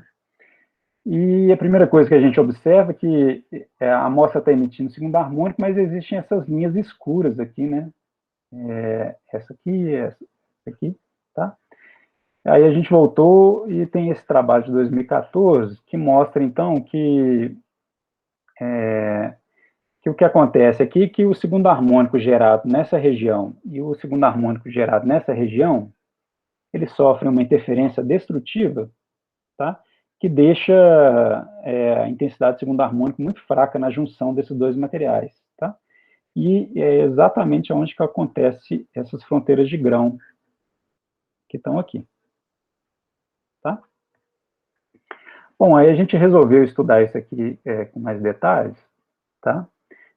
E a primeira coisa que a gente observa é que a amostra está emitindo segundo harmônico, mas existem essas linhas escuras aqui, né? Essa aqui, tá? Aí a gente voltou e tem esse trabalho de 2014 que mostra, então, que o que acontece aqui é que o segundo harmônico gerado nessa região e o segundo harmônico gerado nessa região, eles sofrem uma interferência destrutiva, tá? Que deixa a intensidade do segundo harmônico muito fraca na junção desses dois materiais, tá? E é exatamente onde que acontece essas fronteiras de grão que estão aqui, tá? Bom, aí a gente resolveu estudar isso aqui com mais detalhes, tá?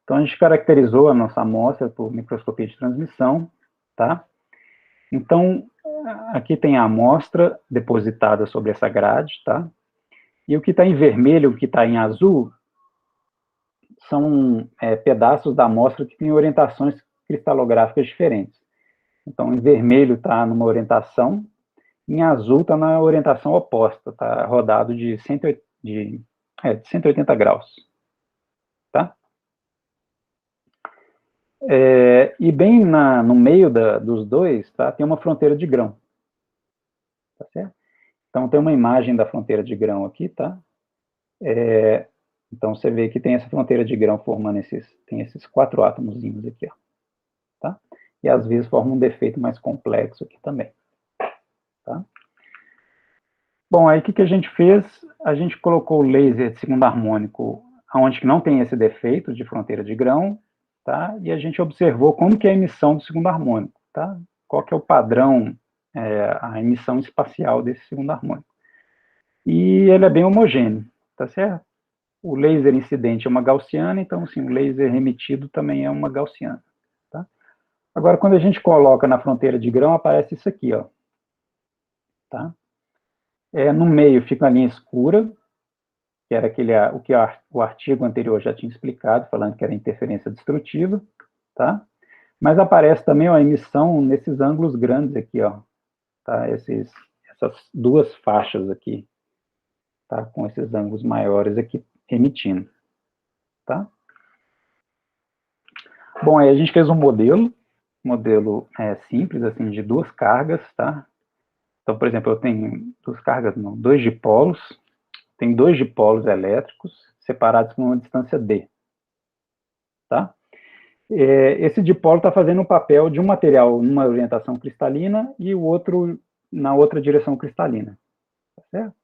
Então, a gente caracterizou a nossa amostra por microscopia de transmissão, tá? Então, aqui tem a amostra depositada sobre essa grade, tá? E o que está em vermelho, o que está em azul, são pedaços da amostra que têm orientações cristalográficas diferentes. Então, em vermelho está numa orientação, em azul está na orientação oposta, está rodado de 180 graus, tá? E bem no meio dos dois, tá, tem uma fronteira de grão, tá certo? Então, tem uma imagem da fronteira de grão aqui, tá? Então, você vê que tem essa fronteira de grão formando tem esses 4 átomozinhos aqui, ó, tá? E às vezes forma um defeito mais complexo aqui também, tá? Bom, aí o que a gente fez? A gente colocou o laser de segundo harmônico onde que não tem esse defeito de fronteira de grão, tá? E a gente observou como que é a emissão do segundo harmônico, tá? Qual que é o padrão, a emissão espacial desse segundo harmônico. E ele é bem homogêneo, tá certo? O laser incidente é uma gaussiana, então, assim, o laser emitido também é uma gaussiana, tá? Agora, quando a gente coloca na fronteira de grão, aparece isso aqui, ó, tá? No meio fica a linha escura, que era o que o artigo anterior já tinha explicado, falando que era interferência destrutiva, tá? Mas aparece também a emissão nesses ângulos grandes aqui, ó, tá? Essas 2 faixas aqui, tá? Com esses ângulos maiores aqui emitindo, tá? Bom, aí a gente fez um modelo simples, assim, de 2 cargas, tá? Então, por exemplo, eu tenho 2 cargas, não, 2 dipolos, tem 2 dipolos elétricos separados por uma distância d, tá? Esse dipolo está fazendo o papel de um material numa orientação cristalina e o outro na outra direção cristalina, tá certo?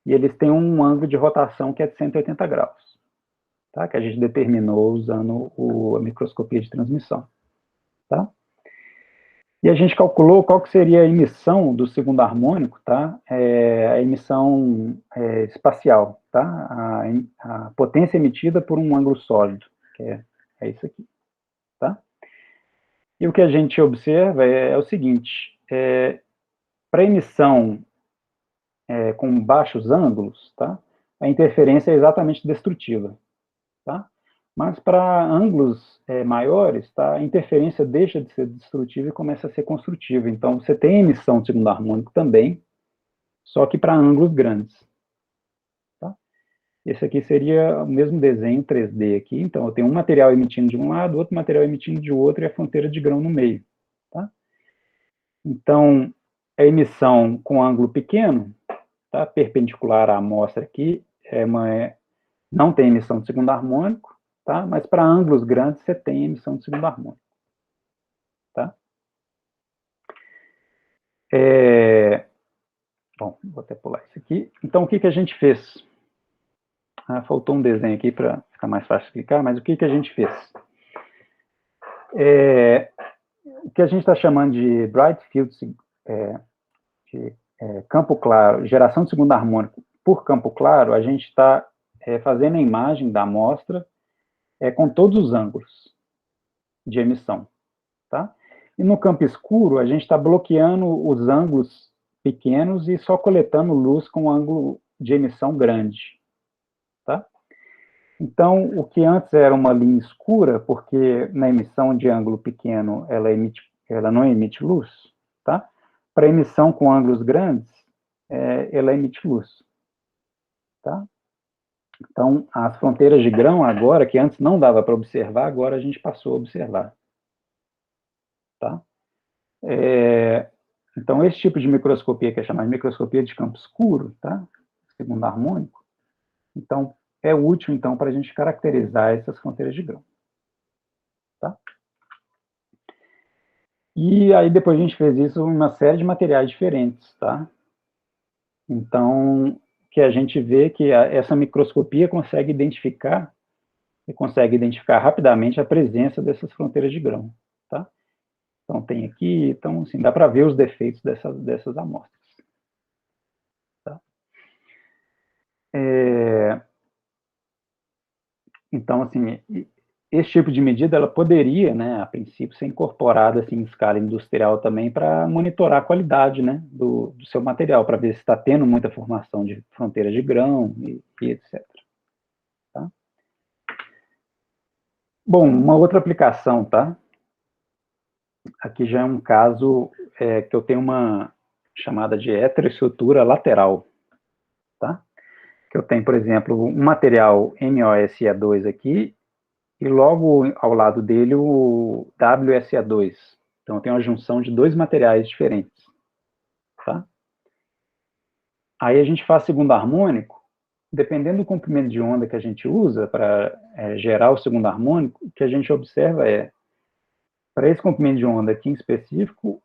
E eles têm um ângulo de rotação que é de 180 graus, tá? Que a gente determinou usando a microscopia de transmissão, tá? E a gente calculou qual que seria a emissão do segundo harmônico, tá? A emissão espacial, tá? A potência emitida por um ângulo sólido, que é isso aqui, tá? E o que a gente observa é o seguinte, para emissão com baixos ângulos, tá? A interferência é exatamente destrutiva, tá? Mas para ângulos maiores, tá? A interferência deixa de ser destrutiva e começa a ser construtiva. Então, você tem emissão de segundo harmônico também, só que para ângulos grandes. Tá? Esse aqui seria o mesmo desenho 3D aqui. Então, eu tenho um material emitindo de um lado, outro material emitindo de outro e a fronteira de grão no meio. Tá? Então, a emissão com ângulo pequeno, tá? Perpendicular à amostra aqui, não tem emissão de segundo harmônico, tá? Mas para ângulos grandes você tem emissão de segundo harmônico, tá? Bom, vou até pular isso aqui. Então, o que a gente fez? faltou um desenho aqui para ficar mais fácil de explicar, mas o que a gente fez? O que a gente está chamando de bright field, campo claro, geração de segundo harmônico por campo claro, a gente está fazendo a imagem da amostra com todos os ângulos de emissão, tá? E no campo escuro, a gente está bloqueando os ângulos pequenos e só coletando luz com ângulo de emissão grande, tá? Então, o que antes era uma linha escura, porque na emissão de ângulo pequeno ela não emite luz, tá? Para emissão com ângulos grandes, ela emite luz, tá? Então, as fronteiras de grão agora, que antes não dava para observar, agora a gente passou a observar, tá? Então, esse tipo de microscopia, que é chamada de microscopia de campo escuro, tá? Segundo harmônico, então, é útil, então, para a gente caracterizar essas fronteiras de grão, tá? E aí, depois a gente fez isso em uma série de materiais diferentes, tá? Então, que a gente vê que essa microscopia consegue identificar rapidamente a presença dessas fronteiras de grão, tá? Então, tem aqui, então, assim, dá para ver os defeitos dessas amostras, tá? Então, assim, esse tipo de medida, ela poderia, né, a princípio, ser incorporada, assim, em escala industrial também para monitorar a qualidade, né, do seu material, para ver se está tendo muita formação de fronteiras de grão e etc. Tá? Bom, uma outra aplicação, tá? Aqui já é um caso que eu tenho uma chamada de heteroestrutura lateral, tá? Que eu tenho, por exemplo, um material MOSE2 aqui, e logo ao lado dele o WSE2. Então, eu tenho uma junção de dois materiais diferentes, tá? Aí a gente faz segundo harmônico, dependendo do comprimento de onda que a gente usa para gerar o segundo harmônico, o que a gente observa para esse comprimento de onda aqui em específico,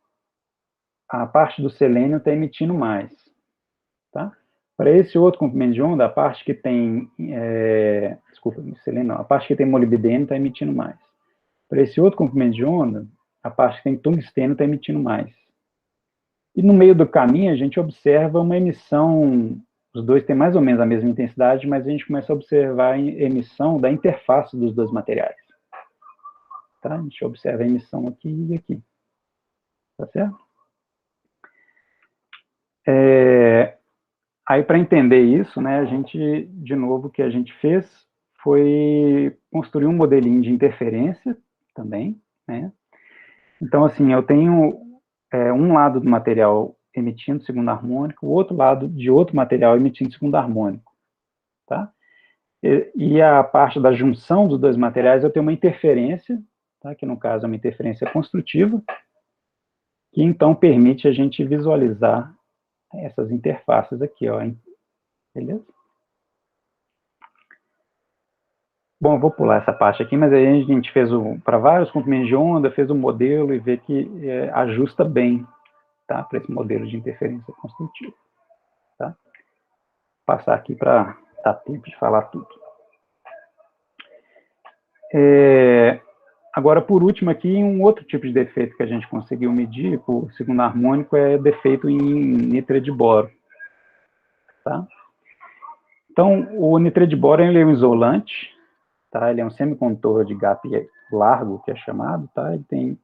a parte do selênio está emitindo mais, tá? Para esse outro comprimento de onda, a parte que tem, selênio não, a parte que tem molibdênio está emitindo mais. Para esse outro comprimento de onda, a parte que tem tungstênio está emitindo mais. E no meio do caminho, a gente observa uma emissão, os dois têm mais ou menos a mesma intensidade, mas a gente começa a observar a emissão da interface dos dois materiais. Tá? A gente observa a emissão aqui e aqui. Tá certo? Aí, para entender isso, né, a gente, de novo, o que a gente fez foi construir um modelinho de interferência também, né? Então, assim, eu tenho um lado do material emitindo segundo harmônico, o outro lado de outro material emitindo segundo harmônico, tá? E a parte da junção dos dois materiais, eu tenho uma interferência, tá? Que no caso é uma interferência construtiva, que então permite a gente visualizar essas interfaces aqui, ó, beleza? Bom, eu vou pular essa parte aqui, mas aí a gente fez para vários comprimentos de onda, fez um modelo e vê que ajusta bem, tá, para esse modelo de interferência construtiva, tá? Vou passar aqui para dar tempo de falar tudo. Agora, por último aqui, um outro tipo de defeito que a gente conseguiu medir por segundo harmônico é defeito em nitride de boro, tá? Então, o nitride de boro ele é um isolante, tá? Ele é um semicondutor de gap largo, que é chamado, tá? Ele tem,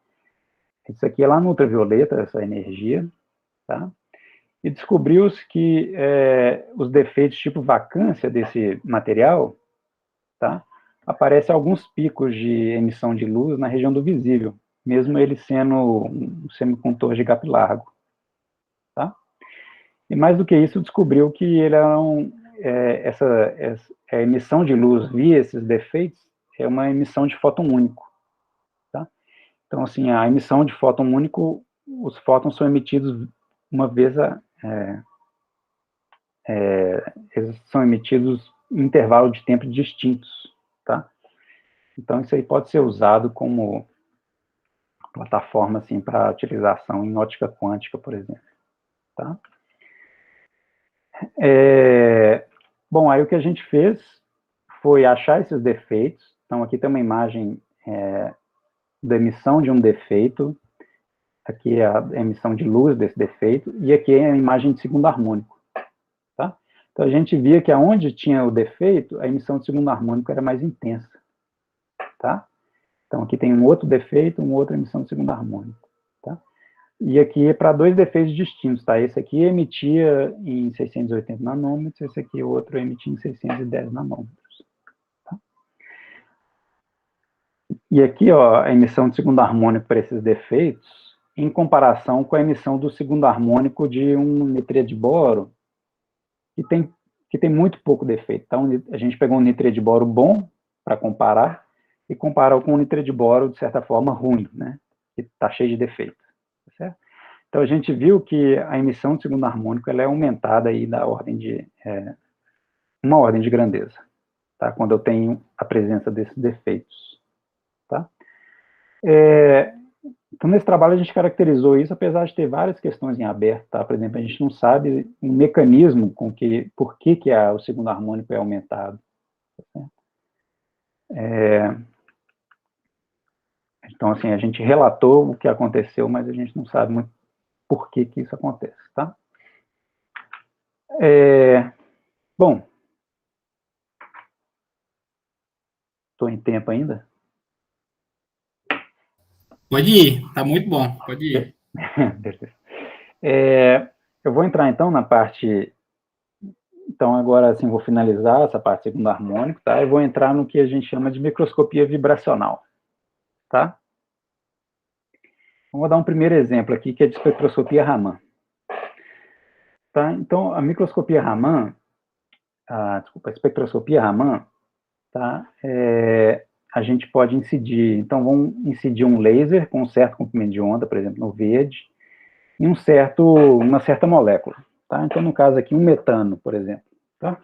isso aqui é lá no ultravioleta, essa energia, tá? E descobriu-se que os defeitos tipo vacância desse material, tá? Aparecem alguns picos de emissão de luz na região do visível, mesmo ele sendo um semicondutor de gap largo, tá? E mais do que isso, descobriu que ele essa emissão de luz via esses defeitos é uma emissão de fóton único, tá? Então, assim, a emissão de fóton único, os fótons são emitidos uma vez eles são emitidos em intervalo de tempo distintos, tá? Então, isso aí pode ser usado como plataforma, assim, para utilização em ótica quântica, por exemplo, tá? Bom, aí o que a gente fez foi achar esses defeitos. Então, aqui tem uma imagem da emissão de um defeito. Aqui é a emissão de luz desse defeito. E aqui é a imagem de segundo harmônico. Tá? Então, a gente via que aonde tinha o defeito, a emissão de segundo harmônico era mais intensa. Tá? Então, aqui tem um outro defeito, uma outra emissão de segundo harmônico. Tá? E aqui é para dois defeitos distintos. Tá? Esse aqui emitia em 680 nanômetros, esse aqui o outro emitia em 610 nanômetros. Tá? E aqui, ó, a emissão de segundo harmônico para esses defeitos, em comparação com a emissão do segundo harmônico de um nitride de boro, que tem muito pouco defeito. Então, a gente pegou um nitride de boro bom para comparar e comparou com um nitride de boro, de certa forma, ruim, né? Que está cheio de defeitos. Tá certo? Então, a gente viu que a emissão de segundo harmônico ela é aumentada aí da ordem de uma ordem de grandeza, tá? Quando eu tenho a presença desses defeitos. Tá? Então, nesse trabalho, a gente caracterizou isso, apesar de ter várias questões em aberto. Tá? Por exemplo, a gente não sabe o mecanismo por que o segundo harmônico é aumentado. Tá? Então, assim, a gente relatou o que aconteceu, mas a gente não sabe muito por que isso acontece. Tá? Bom, estou em tempo ainda? Pode ir, tá muito bom, pode ir. Beleza. Eu vou entrar, então, na parte... Então, agora, assim, vou finalizar essa parte segundo harmônico, tá? Eu vou entrar no que a gente chama de microscopia vibracional, tá? Vou dar um primeiro exemplo aqui, que é de espectroscopia Raman. Tá? Então, a microscopia Raman, a espectroscopia Raman, tá? A gente pode incidir, então vamos incidir um laser com um certo comprimento de onda, por exemplo, no verde, em uma certa molécula. Tá? Então, no caso aqui, um metano, por exemplo. Tá?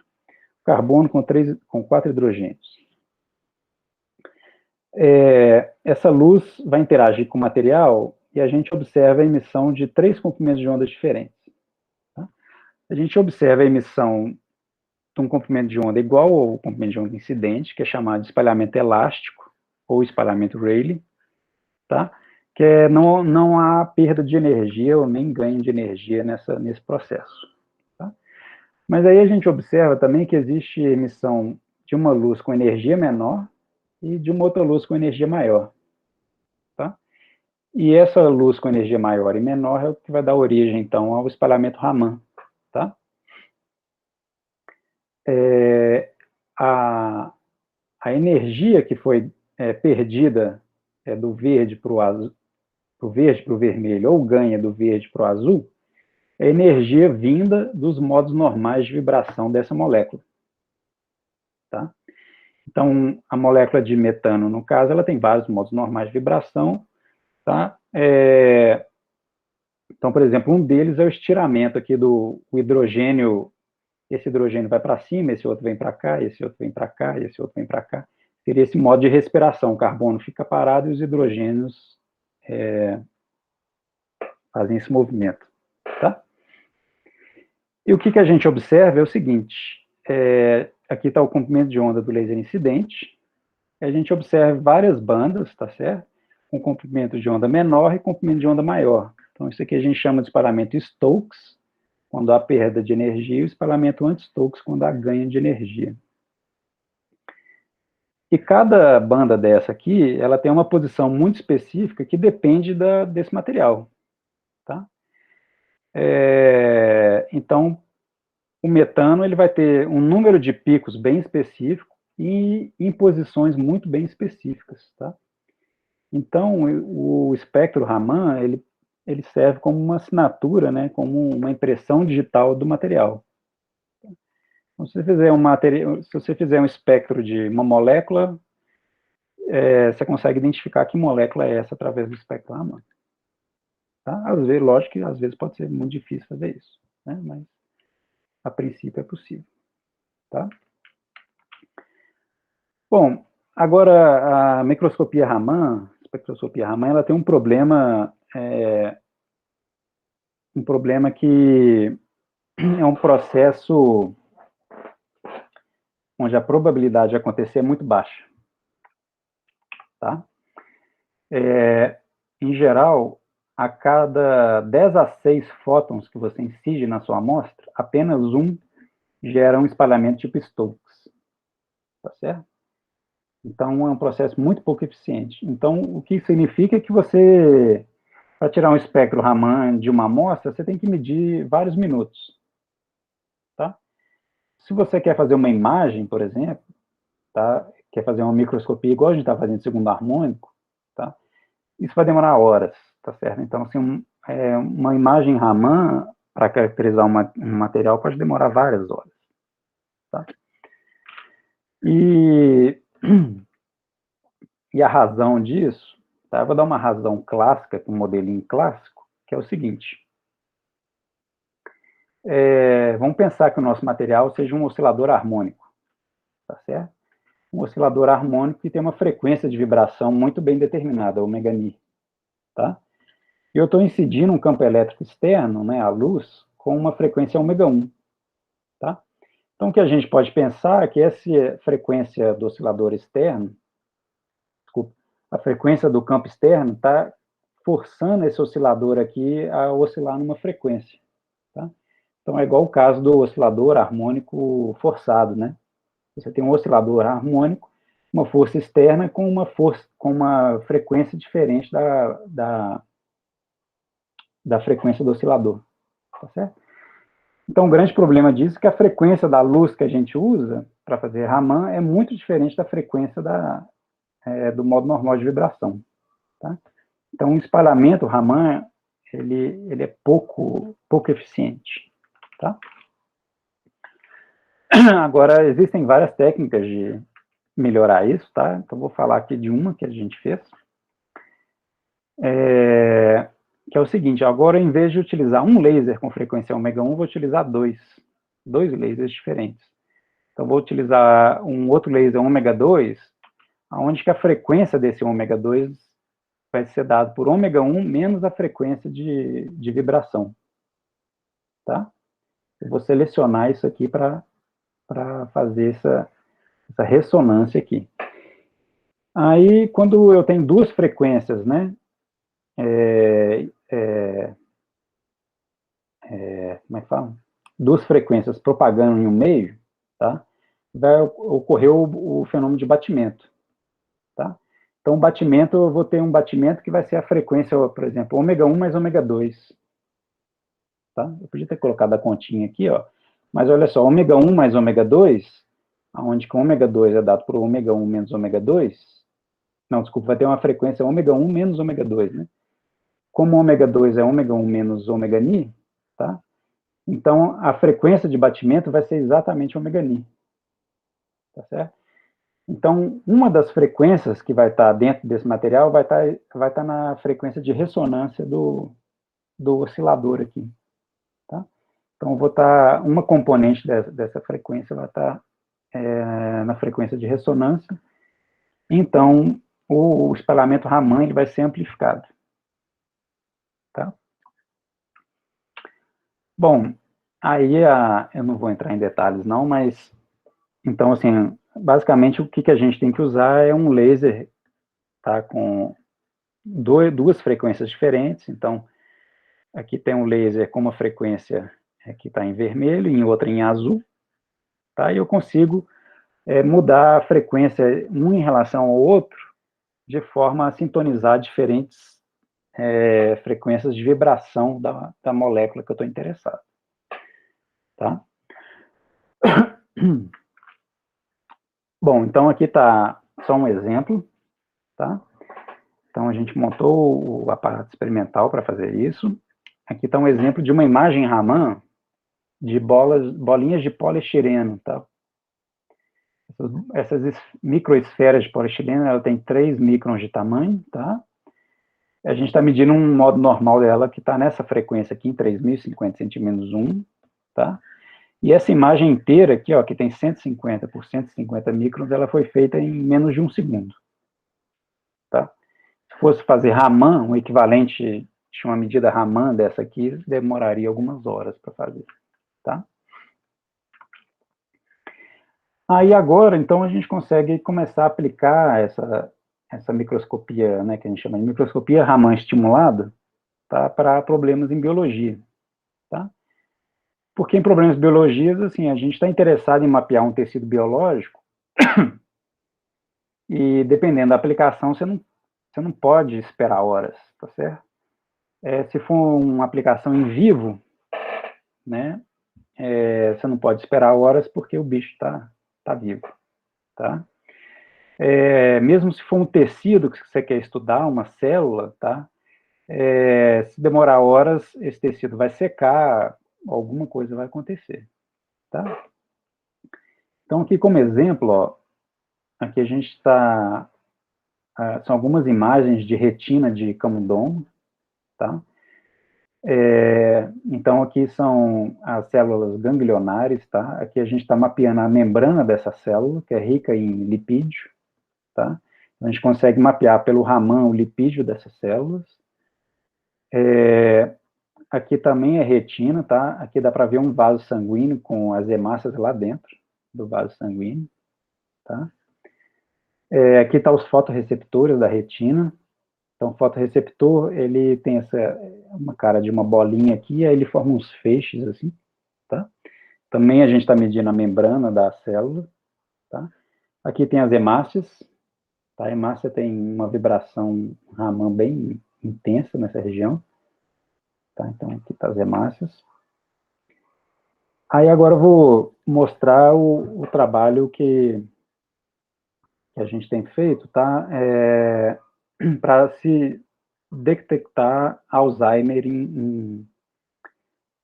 Carbono com 4 hidrogênios. Essa luz vai interagir com o material e a gente observa a emissão de 3 comprimentos de ondas diferentes. Tá? A gente observa a emissão de um comprimento de onda igual ao comprimento de onda incidente, que é chamado de espalhamento elástico, ou espalhamento Rayleigh, tá? Que não há perda de energia ou nem ganho de energia nesse processo. Tá? Mas aí a gente observa também que existe emissão de uma luz com energia menor e de uma outra luz com energia maior. Tá? E essa luz com energia maior e menor é o que vai dar origem, então, ao espalhamento Raman. Tá? A energia que foi perdida do verde para o azul, pro verde para o vermelho, ou ganha do verde para o azul, é energia vinda dos modos normais de vibração dessa molécula. Tá? Então, a molécula de metano, no caso, ela tem vários modos normais de vibração. Tá? Então, por exemplo, um deles é o estiramento aqui do hidrogênio. Esse hidrogênio vai para cima, esse outro vem para cá, esse outro vem para cá, esse outro vem para cá. Seria esse modo de respiração. O carbono fica parado e os hidrogênios fazem esse movimento. Tá? E o que a gente observa é o seguinte, aqui está o comprimento de onda do laser incidente, a gente observa várias bandas, tá certo? Com comprimento de onda menor e comprimento de onda maior. Então, isso aqui a gente chama de espalhamento Stokes, quando há perda de energia, e o espalhamento anti-Stokes, quando há ganho de energia. E cada banda dessa aqui, ela tem uma posição muito específica que depende desse material. Tá? Então, o metano ele vai ter um número de picos bem específico e em posições muito bem específicas. Tá? Então, o espectro Raman, ele serve como uma assinatura, né, como uma impressão digital do material. Então, se você fizer um espectro de uma molécula, você consegue identificar que molécula é essa através do espectro Raman. Tá? Às vezes, lógico que às vezes pode ser muito difícil fazer isso, né, mas a princípio é possível. Tá? Bom, agora a microscopia Raman, a espectroscopia Raman, ela tem um problema que é um processo onde a probabilidade de acontecer é muito baixa. Tá? Em geral, a cada 10 a 6 fótons que você incide na sua amostra, apenas um gera um espalhamento tipo Stokes. Tá certo? Então, é um processo muito pouco eficiente. Então, o que significa que você, para tirar um espectro Raman de uma amostra, você tem que medir vários minutos. Tá? Se você quer fazer uma imagem, por exemplo, tá? Quer fazer uma microscopia igual a gente está fazendo segundo harmônico, tá? Isso vai demorar horas, tá certo? Então, assim, uma imagem Raman, para caracterizar um material, pode demorar várias horas. Tá? E a razão disso, tá? Eu vou dar uma razão clássica, um modelinho clássico, que é o seguinte. Vamos pensar que o nosso material seja um oscilador harmônico, tá certo? Um oscilador harmônico que tem uma frequência de vibração muito bem determinada, ω-ni, tá? E eu estou incidindo um campo elétrico externo, né, a luz, com uma frequência ω1, tá? Então, o que a gente pode pensar é que essa frequência do oscilador externo, desculpa, a frequência do campo externo está forçando esse oscilador aqui a oscilar numa frequência, tá? Então, é igual o caso do oscilador harmônico forçado, né? Você tem um oscilador harmônico, uma força externa com uma frequência diferente da frequência do oscilador, tá certo? Então, o grande problema disso é que a frequência da luz que a gente usa para fazer Raman é muito diferente da frequência do modo normal de vibração, tá? Então, o espalhamento Raman, ele é pouco eficiente, tá? Agora, existem várias técnicas de melhorar isso, tá? Então, vou falar aqui de uma que a gente fez, que é o seguinte: agora, em vez de utilizar um laser com frequência ω1, vou utilizar dois lasers diferentes. Então, vou utilizar um outro laser ω2, onde que a frequência desse ω2 vai ser dado por ω1 menos a frequência de vibração, tá? Eu vou selecionar isso aqui para fazer essa ressonância aqui. Aí, quando eu tenho duas frequências, né, como é que fala? Duas frequências propagando em um meio, tá? Vai ocorrer o fenômeno de batimento, tá? Então, o batimento, eu vou ter um batimento que vai ser a frequência, por exemplo, ω1 mais ω2, tá? Eu podia ter colocado a continha aqui, ó, mas olha só, ω1 mais ω2, onde que ω2 é dado por ω1 menos ω2, não, desculpa, vai ter uma frequência ω1 menos ω2, né? Como ω2 é ω1 menos ω-ni, tá? Então, a frequência de batimento vai ser exatamente ω-ni, tá certo? Então, uma das frequências que vai estar dentro desse material vai estar na frequência de ressonância do oscilador aqui, tá? Então, vou estar, uma componente dessa frequência vai estar na frequência de ressonância. Então, o espalhamento Raman ele vai ser amplificado, tá? Bom, aí eu não vou entrar em detalhes não, mas então assim, basicamente o que a gente tem que usar é um laser, tá, com duas frequências diferentes. Então, aqui tem um laser com uma frequência que está em vermelho e em outra em azul, tá? E eu consigo mudar a frequência um em relação ao outro de forma a sintonizar diferentes frequências de vibração da molécula que eu estou interessado, tá? Bom, então aqui está só um exemplo, tá? Então a gente montou o aparato experimental para fazer isso. Aqui está um exemplo de uma imagem Raman de bolinhas de poliestireno, tá? Essas microesferas de poliestireno, ela tem 3 microns de tamanho, tá? A gente está medindo um modo normal dela que está nessa frequência aqui, em 3.050 cm-1, tá? E essa imagem inteira aqui, ó, que tem 150 por 150 microns, ela foi feita em menos de 1 segundo, tá? Se fosse fazer Raman, um equivalente de uma medida Raman dessa aqui, demoraria algumas horas para fazer, tá? Aí agora, então, a gente consegue começar a aplicar essa microscopia, né, que a gente chama de microscopia Raman estimulada, tá, para problemas em biologia, tá? Porque em problemas de biologia, assim, a gente está interessado em mapear um tecido biológico e, dependendo da aplicação, você não pode esperar horas, tá certo? Se for uma aplicação em vivo, né, você não pode esperar horas porque o bicho tá vivo, tá? Mesmo se for um tecido que você quer estudar, uma célula, tá? Se demorar horas, esse tecido vai secar, alguma coisa vai acontecer, tá? Então, aqui como exemplo, ó, aqui a gente está... são algumas imagens de retina de camundongo, tá? Então, aqui são as células ganglionares, tá? Aqui a gente está mapeando a membrana dessa célula, que é rica em lipídio, tá? A gente consegue mapear pelo Raman o lipídio dessas células. Aqui também é retina, tá? Aqui dá para ver um vaso sanguíneo com as hemácias lá dentro do vaso sanguíneo, tá? Aqui está os fotorreceptores da retina. Então, o fotorreceptor, ele tem uma cara de uma bolinha aqui, aí ele forma uns feixes assim, tá? Também a gente está medindo a membrana da célula, tá? Aqui tem as hemácias, tá? A hemácia tem uma vibração Raman bem intensa nessa região, tá? Então, aqui está as hemácias. Aí agora eu vou mostrar o trabalho que a gente tem feito, tá? Para se detectar Alzheimer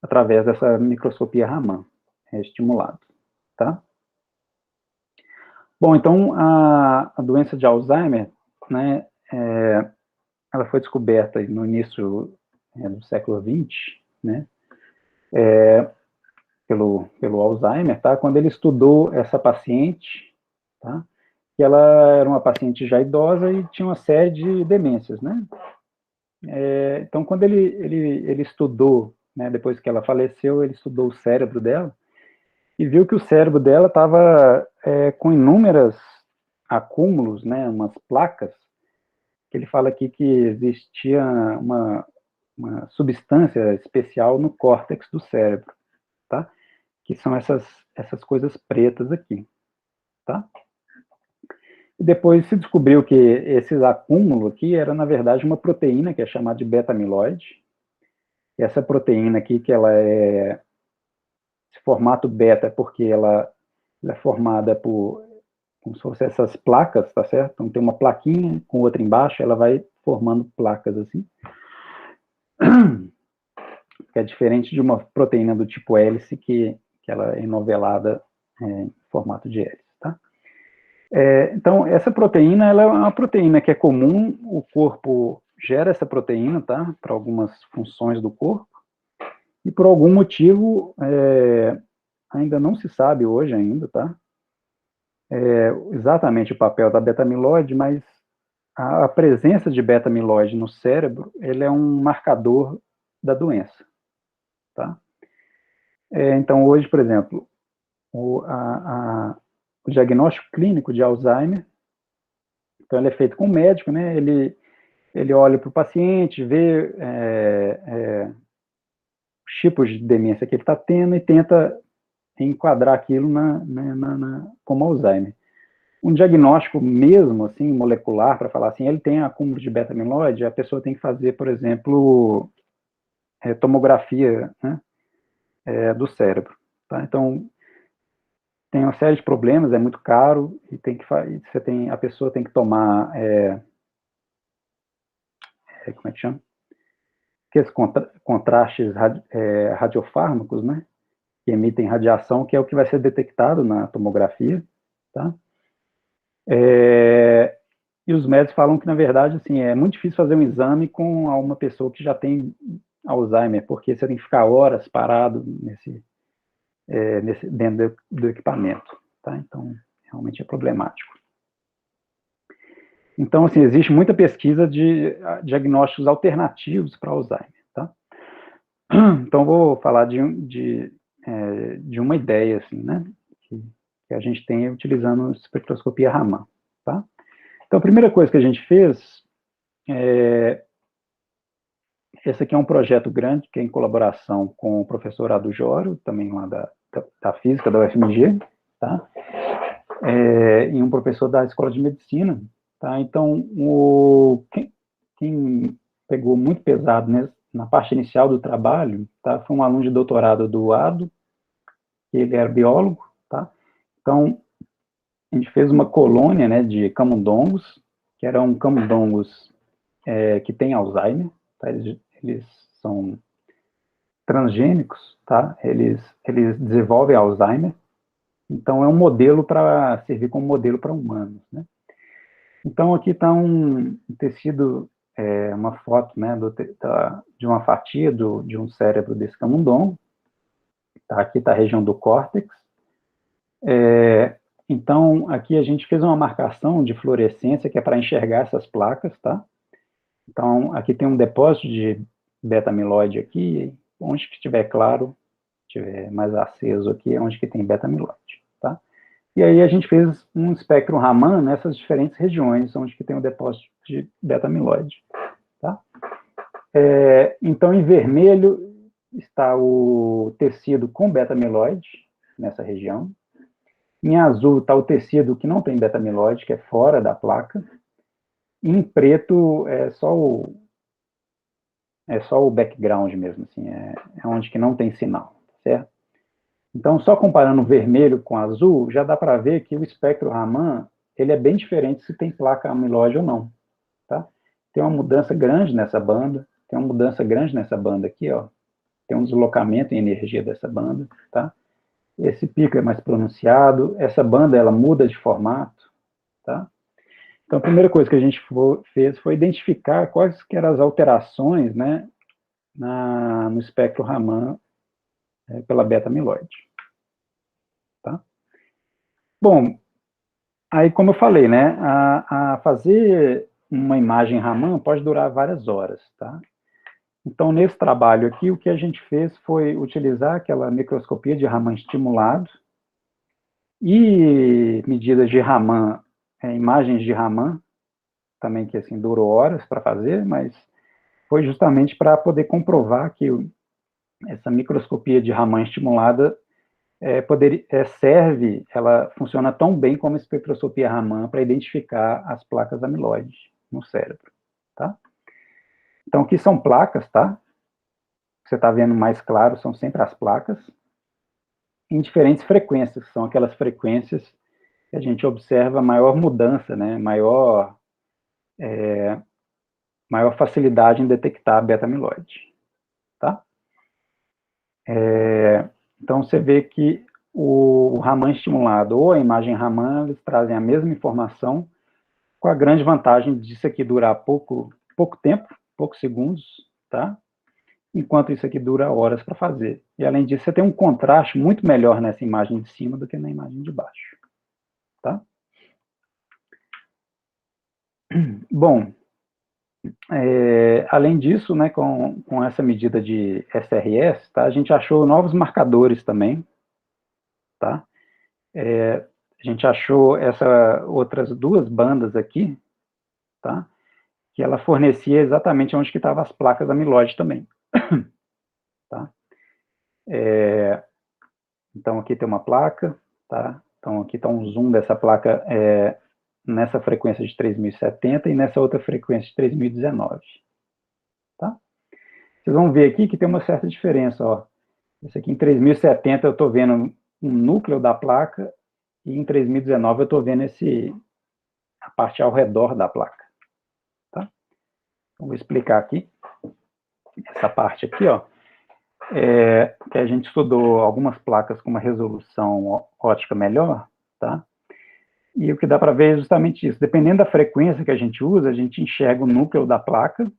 através dessa microscopia Raman estimulado, tá? Bom, então a doença de Alzheimer, né, ela foi descoberta no início do século XX, né, pelo Alzheimer, tá? Quando ele estudou essa paciente, tá? Que ela era uma paciente já idosa e tinha uma série de demências, né? Então, quando ele estudou, né, depois que ela faleceu, ele estudou o cérebro dela e viu que o cérebro dela estava com inúmeros acúmulos, né, umas placas, que ele fala aqui que existia uma substância especial no córtex do cérebro, tá? Que são essas coisas pretas aqui, tá? E depois se descobriu que esses acúmulos aqui era, na verdade, uma proteína que é chamada de beta-amiloide. E essa proteína aqui, que ela é esse formato beta, porque ela é formada por como se fossem essas placas, tá certo? Então tem uma plaquinha com outra embaixo, ela vai formando placas assim. Que é diferente de uma proteína do tipo hélice, que ela é enovelada em formato de hélice, tá? Então, essa proteína, ela é uma proteína que é comum, o corpo gera essa proteína, tá? Para algumas funções do corpo, e por algum motivo, ainda não se sabe hoje ainda, tá? Exatamente o papel da beta-amiloide, mas a presença de beta-amiloide no cérebro, ele é um marcador da doença, tá? Então, hoje, por exemplo, o diagnóstico clínico de Alzheimer, então ele é feito com o médico, né? Ele olha para o paciente, vê os tipos de demência que ele está tendo e tenta enquadrar aquilo como Alzheimer. Um diagnóstico mesmo, assim, molecular, para falar assim, ele tem acúmulo de beta-amiloide, a pessoa tem que fazer, por exemplo, tomografia, né, do cérebro, tá? Então, tem uma série de problemas, é muito caro, e a pessoa tem que tomar, como é que chama? Aqueles contrastes radiofármacos, né, que emitem radiação, que é o que vai ser detectado na tomografia, tá? E os médicos falam que, na verdade, assim, é muito difícil fazer um exame com uma pessoa que já tem Alzheimer, porque você tem que ficar horas parado dentro do equipamento, tá? Então, realmente é problemático. Então, assim, existe muita pesquisa de diagnósticos alternativos para Alzheimer, tá? Então, vou falar de uma ideia, assim, né, que a gente tem utilizando espectroscopia Raman, tá? Então, a primeira coisa que a gente fez, esse aqui é um projeto grande, que é em colaboração com o professor Ado Joro, também lá da Física, da UFMG, tá? E um professor da Escola de Medicina, tá? Então, quem pegou muito pesado na parte inicial do trabalho, tá? Foi um aluno de doutorado do Ado, que ele era biólogo, tá? Então, a gente fez uma colônia, né, de camundongos, que eram camundongos que têm Alzheimer, tá? Eles são transgênicos, tá? Eles desenvolvem Alzheimer, então é um modelo para servir como modelo para humanos, né? Então aqui está um tecido, uma foto, né, de uma fatia de um cérebro desse camundongo, tá? Aqui está a região do córtex. Então aqui a gente fez uma marcação de fluorescência que é para enxergar essas placas, tá? Então aqui tem um depósito de beta-amiloide aqui, onde que estiver claro, estiver mais aceso aqui, é onde que tem beta-amiloide, tá? E aí a gente fez um espectro Raman nessas diferentes regiões, onde que tem o depósito de beta-amiloide, tá? Então, em vermelho está o tecido com beta-amiloide, nessa região. Em azul está o tecido que não tem beta-amiloide, que é fora da placa. E em preto é só o background mesmo, assim, é onde que não tem sinal, certo? Então, só comparando o vermelho com o azul, já dá para ver que o espectro Raman, ele é bem diferente se tem placa amiloide ou não, tá? Tem uma mudança grande nessa banda, tem uma mudança grande nessa banda aqui, ó. Tem um deslocamento em energia dessa banda, tá? Esse pico é mais pronunciado, essa banda, ela muda de formato, tá? Então, a primeira coisa que a gente fez foi identificar quais que eram as alterações, né, no espectro Raman pela beta-amiloide, tá? Bom, aí como eu falei, né, a fazer uma imagem Raman pode durar várias horas, tá? Então, nesse trabalho aqui, o que a gente fez foi utilizar aquela microscopia de Raman estimulado e medidas de Raman, imagens de Raman, também que assim durou horas para fazer, mas foi justamente para poder comprovar que essa microscopia de Raman estimulada ela funciona tão bem como a espectroscopia Raman para identificar as placas amiloides no cérebro, tá? Então, aqui são placas, tá? O que você está vendo mais claro são sempre as placas, em diferentes frequências, que são aquelas frequências que a gente observa maior mudança, né? Maior facilidade em detectar a beta-amiloide, tá? Então, você vê que o Raman estimulado ou a imagem Raman, eles trazem a mesma informação, com a grande vantagem disso aqui durar pouco tempo, poucos segundos, tá? Enquanto isso aqui dura horas para fazer. E, além disso, você tem um contraste muito melhor nessa imagem de cima do que na imagem de baixo, tá? Bom, além disso, né, com essa medida de SRS, tá, a gente achou novos marcadores também, tá? A gente achou essas outras duas bandas aqui, tá? Que ela fornecia exatamente onde que estavam as placas amiloide também, tá? Então, aqui tem uma placa, tá? Então, aqui está um zoom dessa placa nessa frequência de 3070 e nessa outra frequência de 3019, tá? Vocês vão ver aqui que tem uma certa diferença, ó. Esse aqui em 3070 eu estou vendo um núcleo da placa e em 3019 eu estou vendo a parte ao redor da placa, tá? Então, vou explicar aqui. Essa parte aqui, ó, que a gente estudou algumas placas com uma resolução ótica melhor, tá? E o que dá para ver é justamente isso. Dependendo da frequência que a gente usa, a gente enxerga o núcleo da placa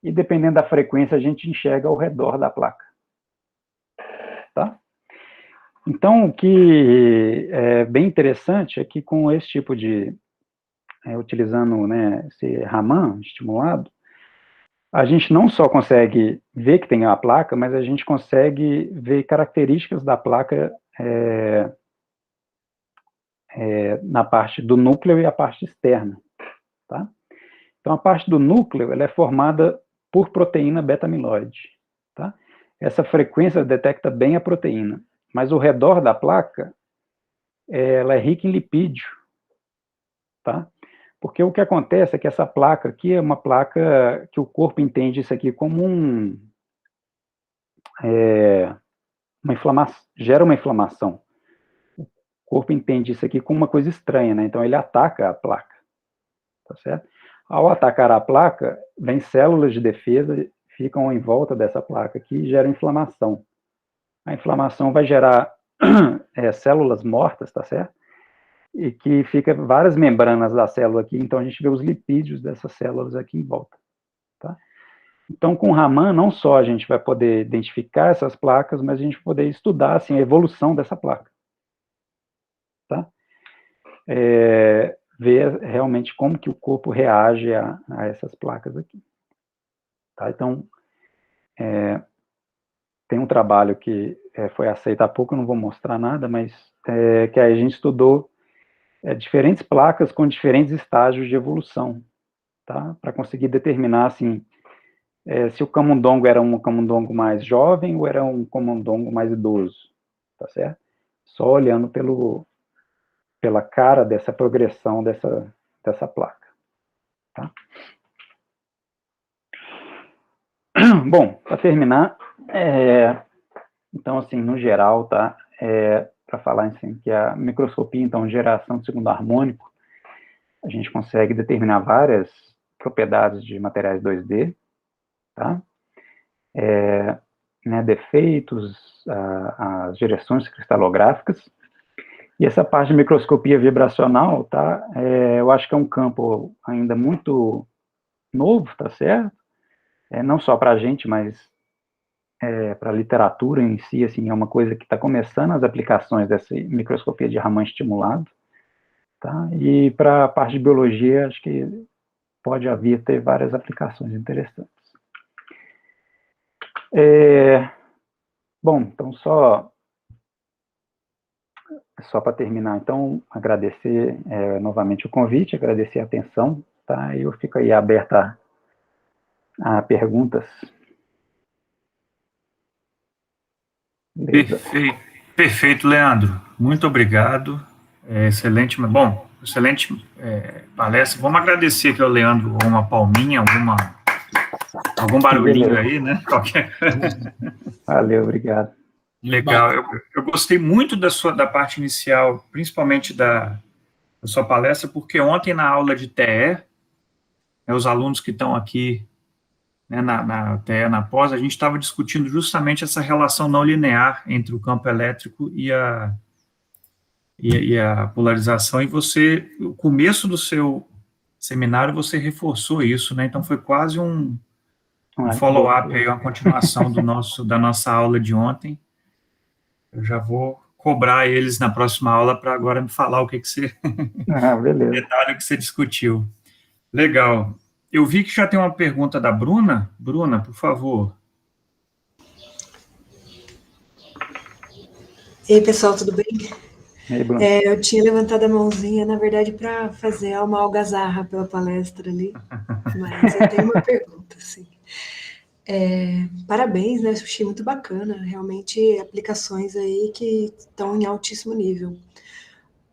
e dependendo da frequência, a gente enxerga ao redor da placa, tá? Então, o que é bem interessante é que com esse tipo de, utilizando, né, esse Raman estimulado, a gente não só consegue ver que tem a placa, mas a gente consegue ver características da placa na parte do núcleo e a parte externa, tá? Então, a parte do núcleo, ela é formada por proteína beta-amiloide, tá? Essa frequência detecta bem a proteína, mas o redor da placa, ela é rica em lipídio, tá? Porque o que acontece é que essa placa aqui é uma placa que o corpo entende isso aqui como uma inflamação, gera uma inflamação. O corpo entende isso aqui como uma coisa estranha, né? Então ele ataca a placa, tá certo? Ao atacar a placa, vem células de defesa, ficam em volta dessa placa aqui e geram inflamação. A inflamação vai gerar células mortas, tá certo? E que fica várias membranas da célula aqui, então a gente vê os lipídios dessas células aqui em volta, tá? Então, com o Raman, não só a gente vai poder identificar essas placas, mas a gente vai poder estudar, assim, a evolução dessa placa, tá? Ver realmente como que o corpo reage a essas placas aqui, tá? Então, tem um trabalho que foi aceito há pouco, eu não vou mostrar nada, mas que a gente estudou diferentes placas com diferentes estágios de evolução, tá? Para conseguir determinar, assim, se o camundongo era um camundongo mais jovem ou era um camundongo mais idoso, tá certo? Só olhando pela cara dessa progressão dessa placa, tá? Bom, para terminar, então, assim, no geral, tá? Para falar, assim, que a microscopia, então, geração de segundo harmônico, a gente consegue determinar várias propriedades de materiais 2D, tá? Defeitos, as direções cristalográficas, e essa parte de microscopia vibracional, tá? Eu acho que é um campo ainda muito novo, tá certo? Não só para a gente, mas para a literatura em si, assim, é uma coisa que está começando as aplicações dessa microscopia de Raman estimulado, tá? E para a parte de biologia, acho que pode haver ter várias aplicações interessantes. Bom, então só para terminar, então, agradecer novamente o convite, agradecer a atenção, tá? Eu fico aí aberta a perguntas. Perfeito, Leandro. Muito obrigado. Excelente, bom, excelente palestra. Vamos agradecer aqui ao Leandro uma palminha, algum barulhinho aí, né? Qualquer... Valeu, obrigado. Legal. Eu gostei muito da parte inicial, principalmente da sua palestra, porque ontem na aula de TE, os alunos que estão aqui, né, na TE, na pós, a gente estava discutindo justamente essa relação não linear entre o campo elétrico e a polarização, e você, o começo do seu seminário, você reforçou isso, né? Então foi quase um follow-up, uma continuação da nossa aula de ontem. Eu já vou cobrar eles na próxima aula para agora me falar o que você... beleza. detalhe que você discutiu. Legal. Eu vi que já tem uma pergunta da Bruna. Bruna, por favor. Ei, pessoal, tudo bem? Ei, Bruna. Eu tinha levantado a mãozinha, na verdade, para fazer uma algazarra pela palestra ali, mas eu tenho uma pergunta, assim. Parabéns, né? Eu achei muito bacana, realmente aplicações aí que estão em altíssimo nível.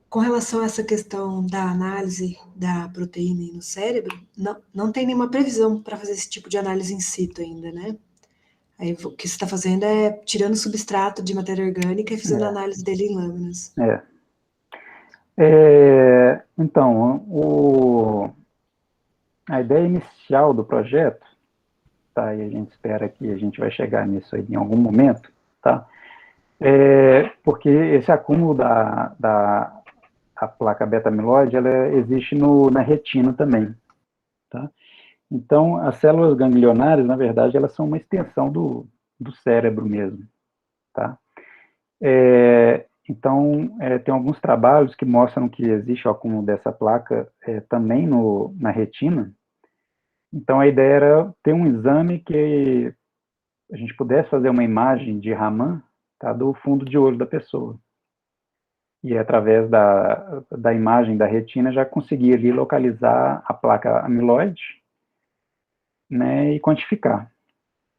Com relação a essa questão da análise da proteína no cérebro, não tem nenhuma previsão para fazer esse tipo de análise in situ ainda, né? Aí o que você está fazendo é tirando o substrato de matéria orgânica e fazendo a análise dele em lâminas. Então, a ideia inicial do projeto, tá, e a gente espera que a gente vai chegar nisso aí em algum momento, tá, porque esse acúmulo da placa beta-amiloide, ela existe na retina também, tá? Então, as células ganglionares, na verdade, elas são uma extensão do cérebro mesmo, tá? Então, tem alguns trabalhos que mostram que existe o acúmulo dessa placa também na retina. Então, a ideia era ter um exame que a gente pudesse fazer uma imagem de Raman, tá, do fundo de olho da pessoa. e através da imagem da retina já conseguia ali localizar a placa amiloide, né, e quantificar.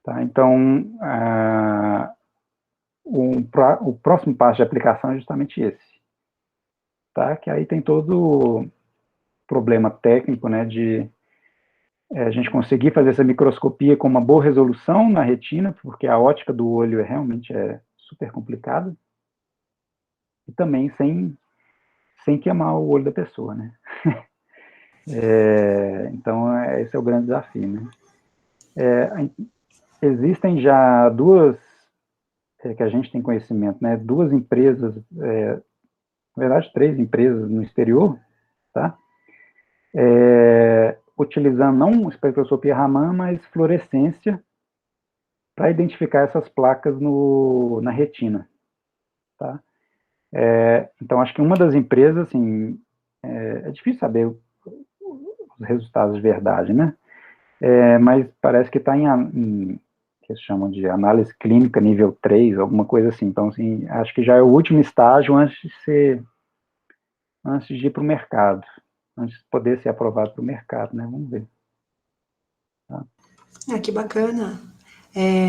Tá? Então, o próximo passo de aplicação é justamente esse. Tá? Que aí tem todo o problema técnico, né, de a gente conseguir fazer essa microscopia com uma boa resolução na retina, porque a ótica do olho realmente é super complicada, e também sem queimar o olho da pessoa, né? Então, esse é o grande desafio, né? Existem já duas, que a gente tem conhecimento, né? Duas empresas, na verdade, 3 empresas no exterior, tá? Utilizando não espectroscopia Raman, mas fluorescência para identificar essas placas na retina, tá? Então, acho que uma das empresas, assim, é difícil saber os resultados de verdade, né? Mas parece que está que eles chamam de análise clínica nível 3, alguma coisa assim. Então, assim, acho que já é o último estágio antes de ir para o mercado, antes de poder ser aprovado para o mercado, né? Vamos ver. Tá? Que bacana.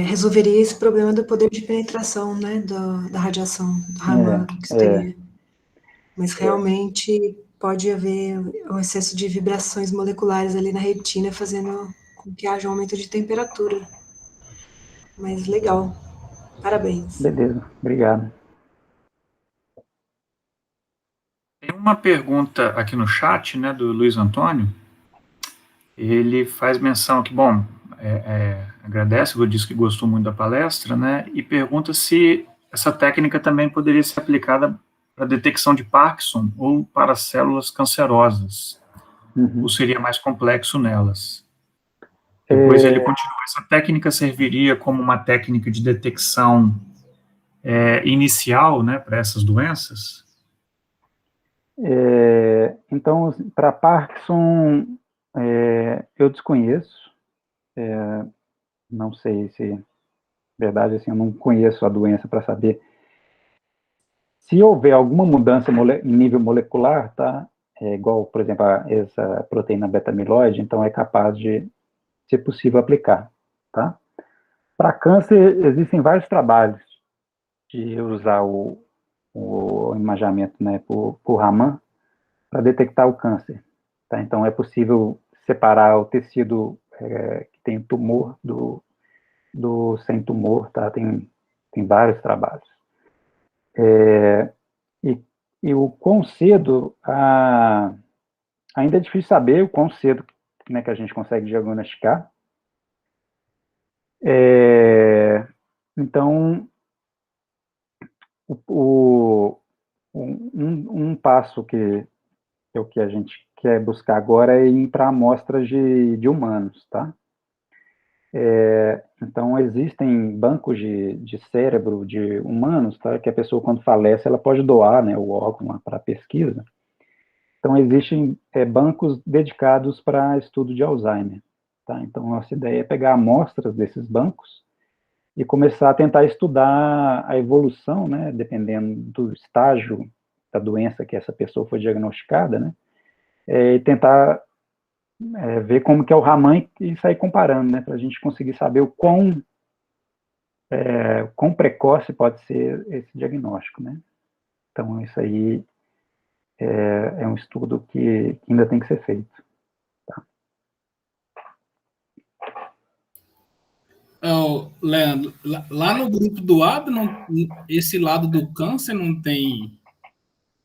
Resolveria esse problema do poder de penetração, né, da radiação do Raman que você teria. Mas realmente pode haver um excesso de vibrações moleculares ali na retina, fazendo com que haja um aumento de temperatura. Mas legal. Parabéns. Beleza, obrigado. Tem uma pergunta aqui no chat, né, do Luiz Antônio. Ele faz menção que, bom, agradece, disse que gostou muito da palestra, né, e pergunta se essa técnica também poderia ser aplicada para detecção de Parkinson ou para células cancerosas, ou seria mais complexo nelas. Depois ele continua, essa técnica serviria como uma técnica de detecção inicial, né, para essas doenças? Então, para Parkinson, eu desconheço, não sei se, verdade, assim, eu não conheço a doença para saber. Se houver alguma mudança em nível molecular, tá? Igual, por exemplo, essa proteína beta-amiloide, então é capaz de ser possível aplicar, tá? Para câncer, existem vários trabalhos de usar o imagamento, né, por Raman para detectar o câncer, tá? Então, é possível separar o tecido que tem tumor do sem tumor, tá? Tem vários trabalhos. E o quão cedo, ainda é difícil saber o quão cedo, né, que a gente consegue diagnosticar. Então, um passo que é o que a gente quer buscar agora é ir para amostras de humanos, tá? Então, existem bancos de cérebro de humanos, tá? Que a pessoa, quando falece, ela pode doar, né, o órgão para pesquisa. Então, existem bancos dedicados para estudo de Alzheimer, tá? Então, nossa ideia é pegar amostras desses bancos e começar a tentar estudar a evolução, né, dependendo do estágio da doença que essa pessoa foi diagnosticada, né, e tentar ver como que é o Raman e sair comparando, né, para a gente conseguir saber o quão precoce pode ser esse diagnóstico, né. Então, isso aí é um estudo que ainda tem que ser feito. Tá? Leandro, lá no grupo do ADO, esse lado do câncer não tem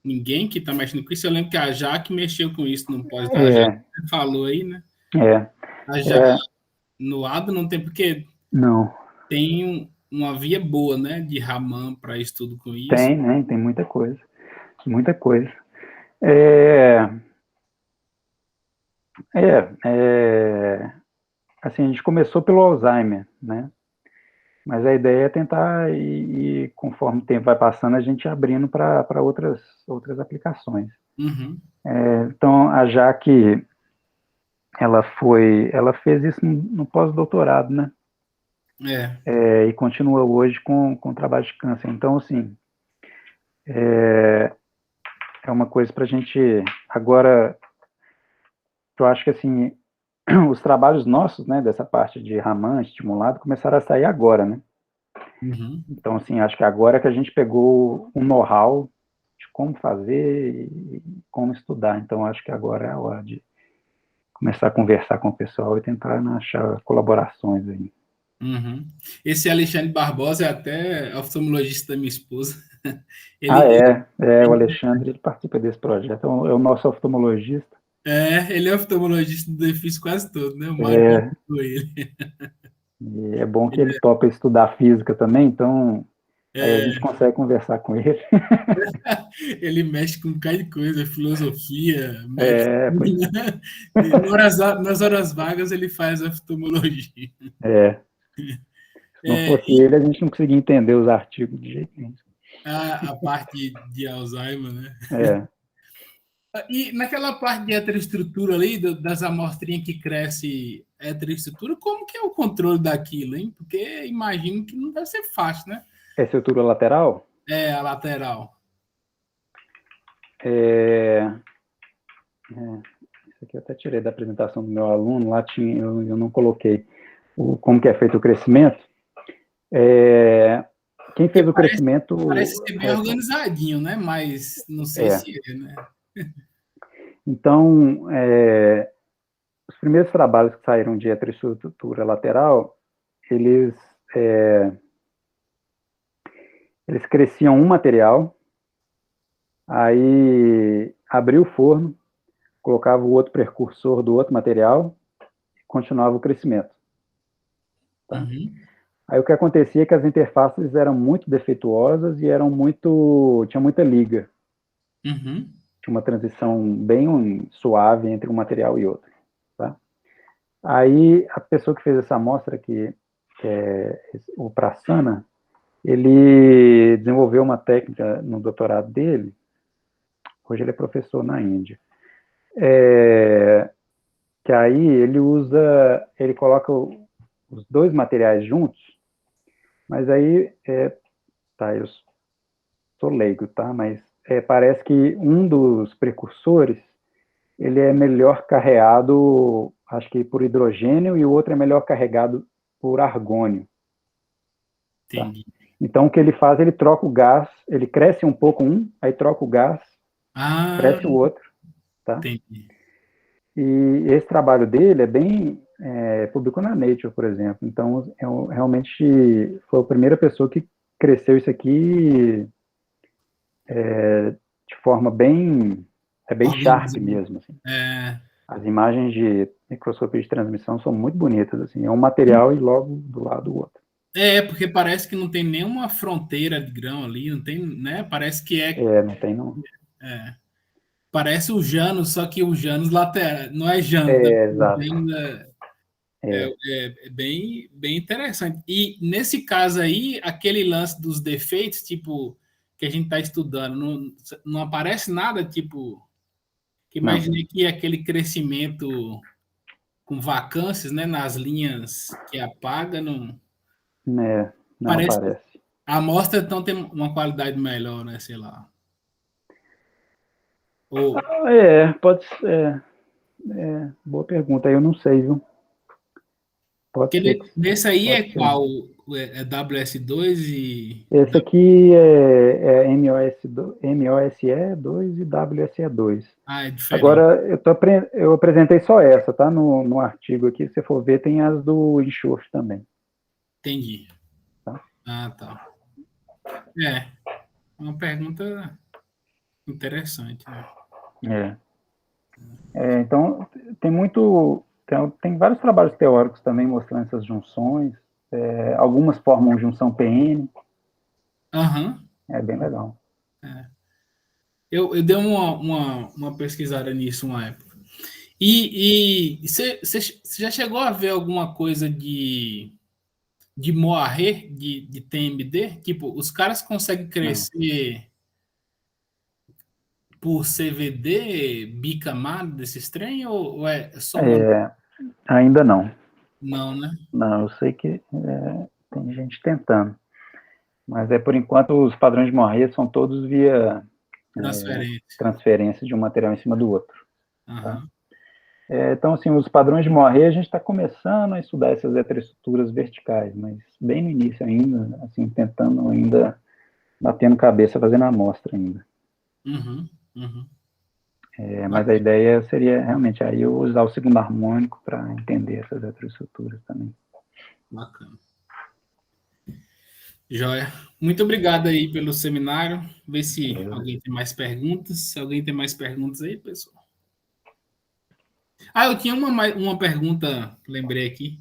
ninguém que está mexendo com isso. Eu lembro que a Jaque mexeu com isso no pós-graduação. Falou aí, né? A Jaque, no ADO não tem, porque não. Tem uma via boa, né, de Raman para estudo com isso. Tem, né? Tem muita coisa. Muita coisa. Assim, a gente começou pelo Alzheimer, né? Mas a ideia é tentar, e conforme o tempo vai passando, a gente abrindo para outras aplicações. Uhum. Então, a Jaque, ela fez isso no pós-doutorado, né? E continua hoje com trabalho de câncer. Então, assim, é uma coisa para a gente, agora, eu acho que, assim, os trabalhos nossos, né, dessa parte de Raman, estimulado, começaram a sair agora, né? Uhum. Então, assim, acho que agora que a gente pegou um know-how de como fazer e como estudar. Então, acho que agora é a hora de começar a conversar com o pessoal e tentar achar colaborações aí. Uhum. Esse Alexandre Barbosa é até oftalmologista da minha esposa. Ah, Ele, o Alexandre, ele participa desse projeto, é o nosso oftalmologista. ele é oftalmologista do edifício quase todo, né? O Mário É, contratou ele. e é bom que ele topa estudar física também, então aí a É, gente consegue conversar com ele. ele mexe com um bocado de coisa, filosofia, Pois medicina. E nas horas vagas ele faz oftalmologia. é. Se não É, fosse ele, a gente não conseguia entender os artigos de jeito nenhum. a parte de Alzheimer, né? É. E naquela parte de heteroestrutura ali, das amostrinhas que cresce heteroestrutura, como que é o controle daquilo, hein? Porque imagino que não deve ser fácil, né? É estrutura lateral? É, a lateral. Isso aqui eu até tirei da apresentação do meu aluno, lá eu não coloquei como que é feito o crescimento. Quem fez o crescimento... Parece ser bem organizadinho, né? Mas não sei se é, né? Então, os primeiros trabalhos que saíram de heteroestrutura lateral, eles cresciam um material, aí abria o forno, colocava o outro precursor do outro material e continuava o crescimento. Tá? Uhum. Aí o que acontecia é que as interfaces eram muito defeituosas e tinha muita liga. Uhum. Tinha uma transição bem suave entre um material e outro. Tá? Aí a pessoa que fez essa amostra aqui, o Prasanna, ele desenvolveu uma técnica no doutorado dele, hoje ele é professor na Índia, que aí ele coloca os dois materiais juntos, mas aí, eu sou leigo, tá? Mas parece que um dos precursores, ele é melhor carreado, acho que por hidrogênio, e o outro é melhor carregado por argônio. Tá? Entendi. Então, o que ele faz, ele troca o gás, ele cresce um pouco aí troca o gás, cresce o outro, tá? Entendi. E esse trabalho dele publicou na Nature, por exemplo. Então, realmente foi a primeira pessoa que cresceu isso aqui de forma bem sharp mesmo. Assim. As imagens de microscopia de transmissão são muito bonitas. Assim. É um material e logo do lado o outro. Porque parece que não tem nenhuma fronteira de grão ali, não tem, né? Parece que não tem não. Parece o Janus, só que o Janus lateral, não é Janus, né? Exato. É bem, bem interessante. E nesse caso aí, aquele lance dos defeitos, tipo, que a gente está estudando, não aparece nada, tipo, que imaginei que aquele crescimento com vacâncias, né, nas linhas que apaga, não parece. Aparece. A amostra então tem uma qualidade melhor, né, sei lá. Pode ser. Boa pergunta, eu não sei, viu? Pode ser. Nesse aí qual? É WS2 e... Esse aqui é MOSE2 e WSE2. É diferente. Agora, eu apresentei só essa, tá? No artigo aqui, se você for ver, tem as do enxofre também. Entendi. Tá? Tá. Uma pergunta interessante, né? Então, tem vários trabalhos teóricos também mostrando essas junções. Algumas formam junção PN. É bem legal. Eu dei uma pesquisada nisso uma época. E você já chegou a ver alguma coisa de Moiré, de TMD? Tipo, os caras conseguem crescer por CVD, bicamado desses trem, ou é só ainda não. Não, né? Não, eu sei que tem gente tentando. Mas por enquanto os padrões de Moiré são todos via transferência de um material em cima do outro. Aham. Tá? Então, assim, os padrões de Moiré, a gente está começando a estudar essas heteroestruturas verticais, mas bem no início ainda, assim, tentando ainda, batendo cabeça, fazendo amostra ainda. Uhum. Uhum. Mas a ideia seria realmente aí eu usar o segundo harmônico para entender essas heteroestruturas também. Bacana. Joia. Muito obrigado aí pelo seminário. Ver se alguém tem mais perguntas. Se alguém tem mais perguntas aí, pessoal. Eu tinha uma pergunta, lembrei aqui.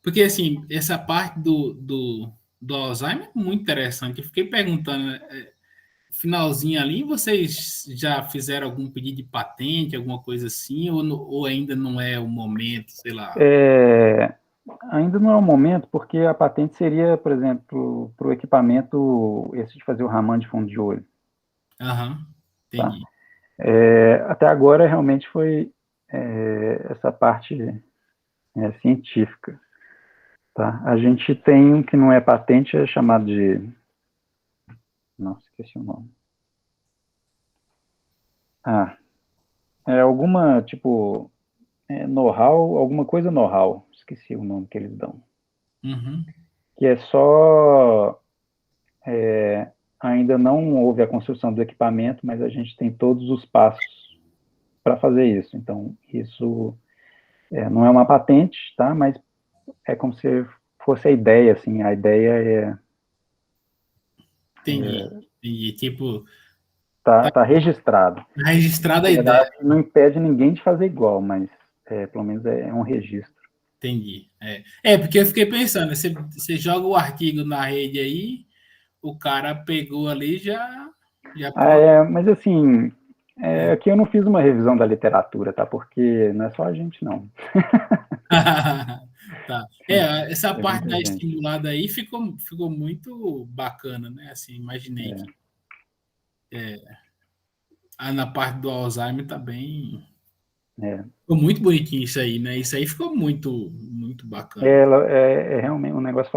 Porque, assim, essa parte do Alzheimer é muito interessante. Eu fiquei perguntando, finalzinho ali, vocês já fizeram algum pedido de patente, alguma coisa assim, ou ainda não é o momento, sei lá? Ainda não é o momento, porque a patente seria, por exemplo, para o equipamento, esse de fazer o Raman de fundo de olho. Aham, entendi. Tá? Até agora, realmente, foi essa parte científica. Tá? A gente tem um que não é patente, é chamado de... Nossa, esqueci o nome. Alguma, tipo, know-how, alguma coisa know-how. Esqueci o nome que eles dão. Uhum. Que é só... ainda não houve a construção do equipamento, mas a gente tem todos os passos para fazer isso. Então, isso não é uma patente, tá? Mas é como se fosse a ideia, assim. A ideia Entendi. Tipo, tá registrado. registrada a Na ideia. verdade, não impede ninguém de fazer igual, mas pelo menos é um registro. Entendi. Porque eu fiquei pensando, você joga o artigo na rede aí, o cara pegou ali já pode. Mas assim, aqui eu não fiz uma revisão da literatura, tá? Porque não é só a gente, não. Tá. Essa parte da gente. estimulada aí ficou muito bacana, né? Assim, imaginei que na parte do Alzheimer tá bem. Ficou muito bonitinho isso aí, né? Isso aí ficou muito, muito bacana. Realmente, o negócio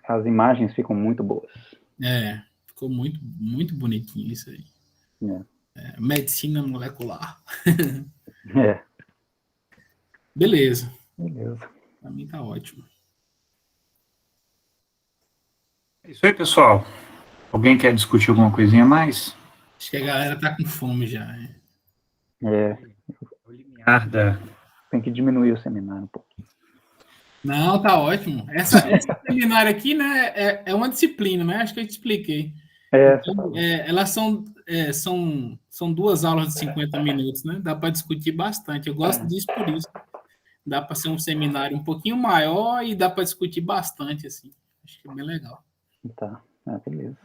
as imagens ficam muito boas. Ficou muito, muito bonitinho isso aí. Medicina molecular. Beleza. Para mim tá ótimo. É isso aí, pessoal. Alguém quer discutir alguma coisinha a mais? Acho que a galera tá com fome já. O limiar Tem que diminuir o seminário um pouquinho. Não, tá ótimo. Esse seminário aqui, né, é uma disciplina, né? Acho que eu te expliquei. Então, elas são 2 aulas de 50 minutos, né? Dá para discutir bastante. Eu gosto disso por isso. Dá para ser um seminário um pouquinho maior e dá para discutir bastante, assim. Acho que é bem legal. Tá, beleza.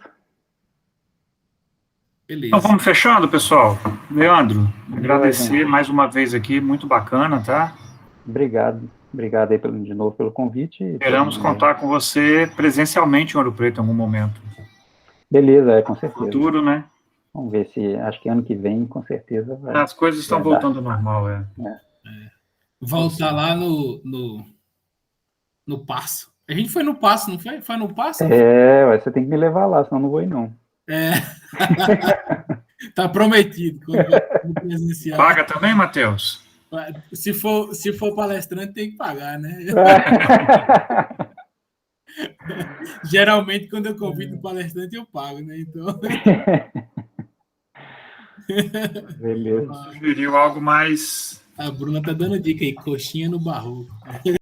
Então vamos fechando, pessoal. Leandro, agradecer mais uma vez aqui, muito bacana, tá? Obrigado aí de novo pelo convite. Esperamos contar com você presencialmente em Ouro Preto em algum momento. Beleza, com certeza. Futuro, né? Vamos ver se, acho que ano que vem, com certeza vai. As coisas estão voltando ao normal, Voltar lá no Passo. A gente foi no Passo, não foi? Foi no Passo? Você tem que me levar lá, senão não vou ir, não. Tá prometido. Presencial. Paga também, Matheus? Se for palestrante, tem que pagar, né? Geralmente, quando eu convido um palestrante, eu pago, né? Então. Beleza. Sugeriu algo mais. A Bruna tá dando dica aí, coxinha no barroco.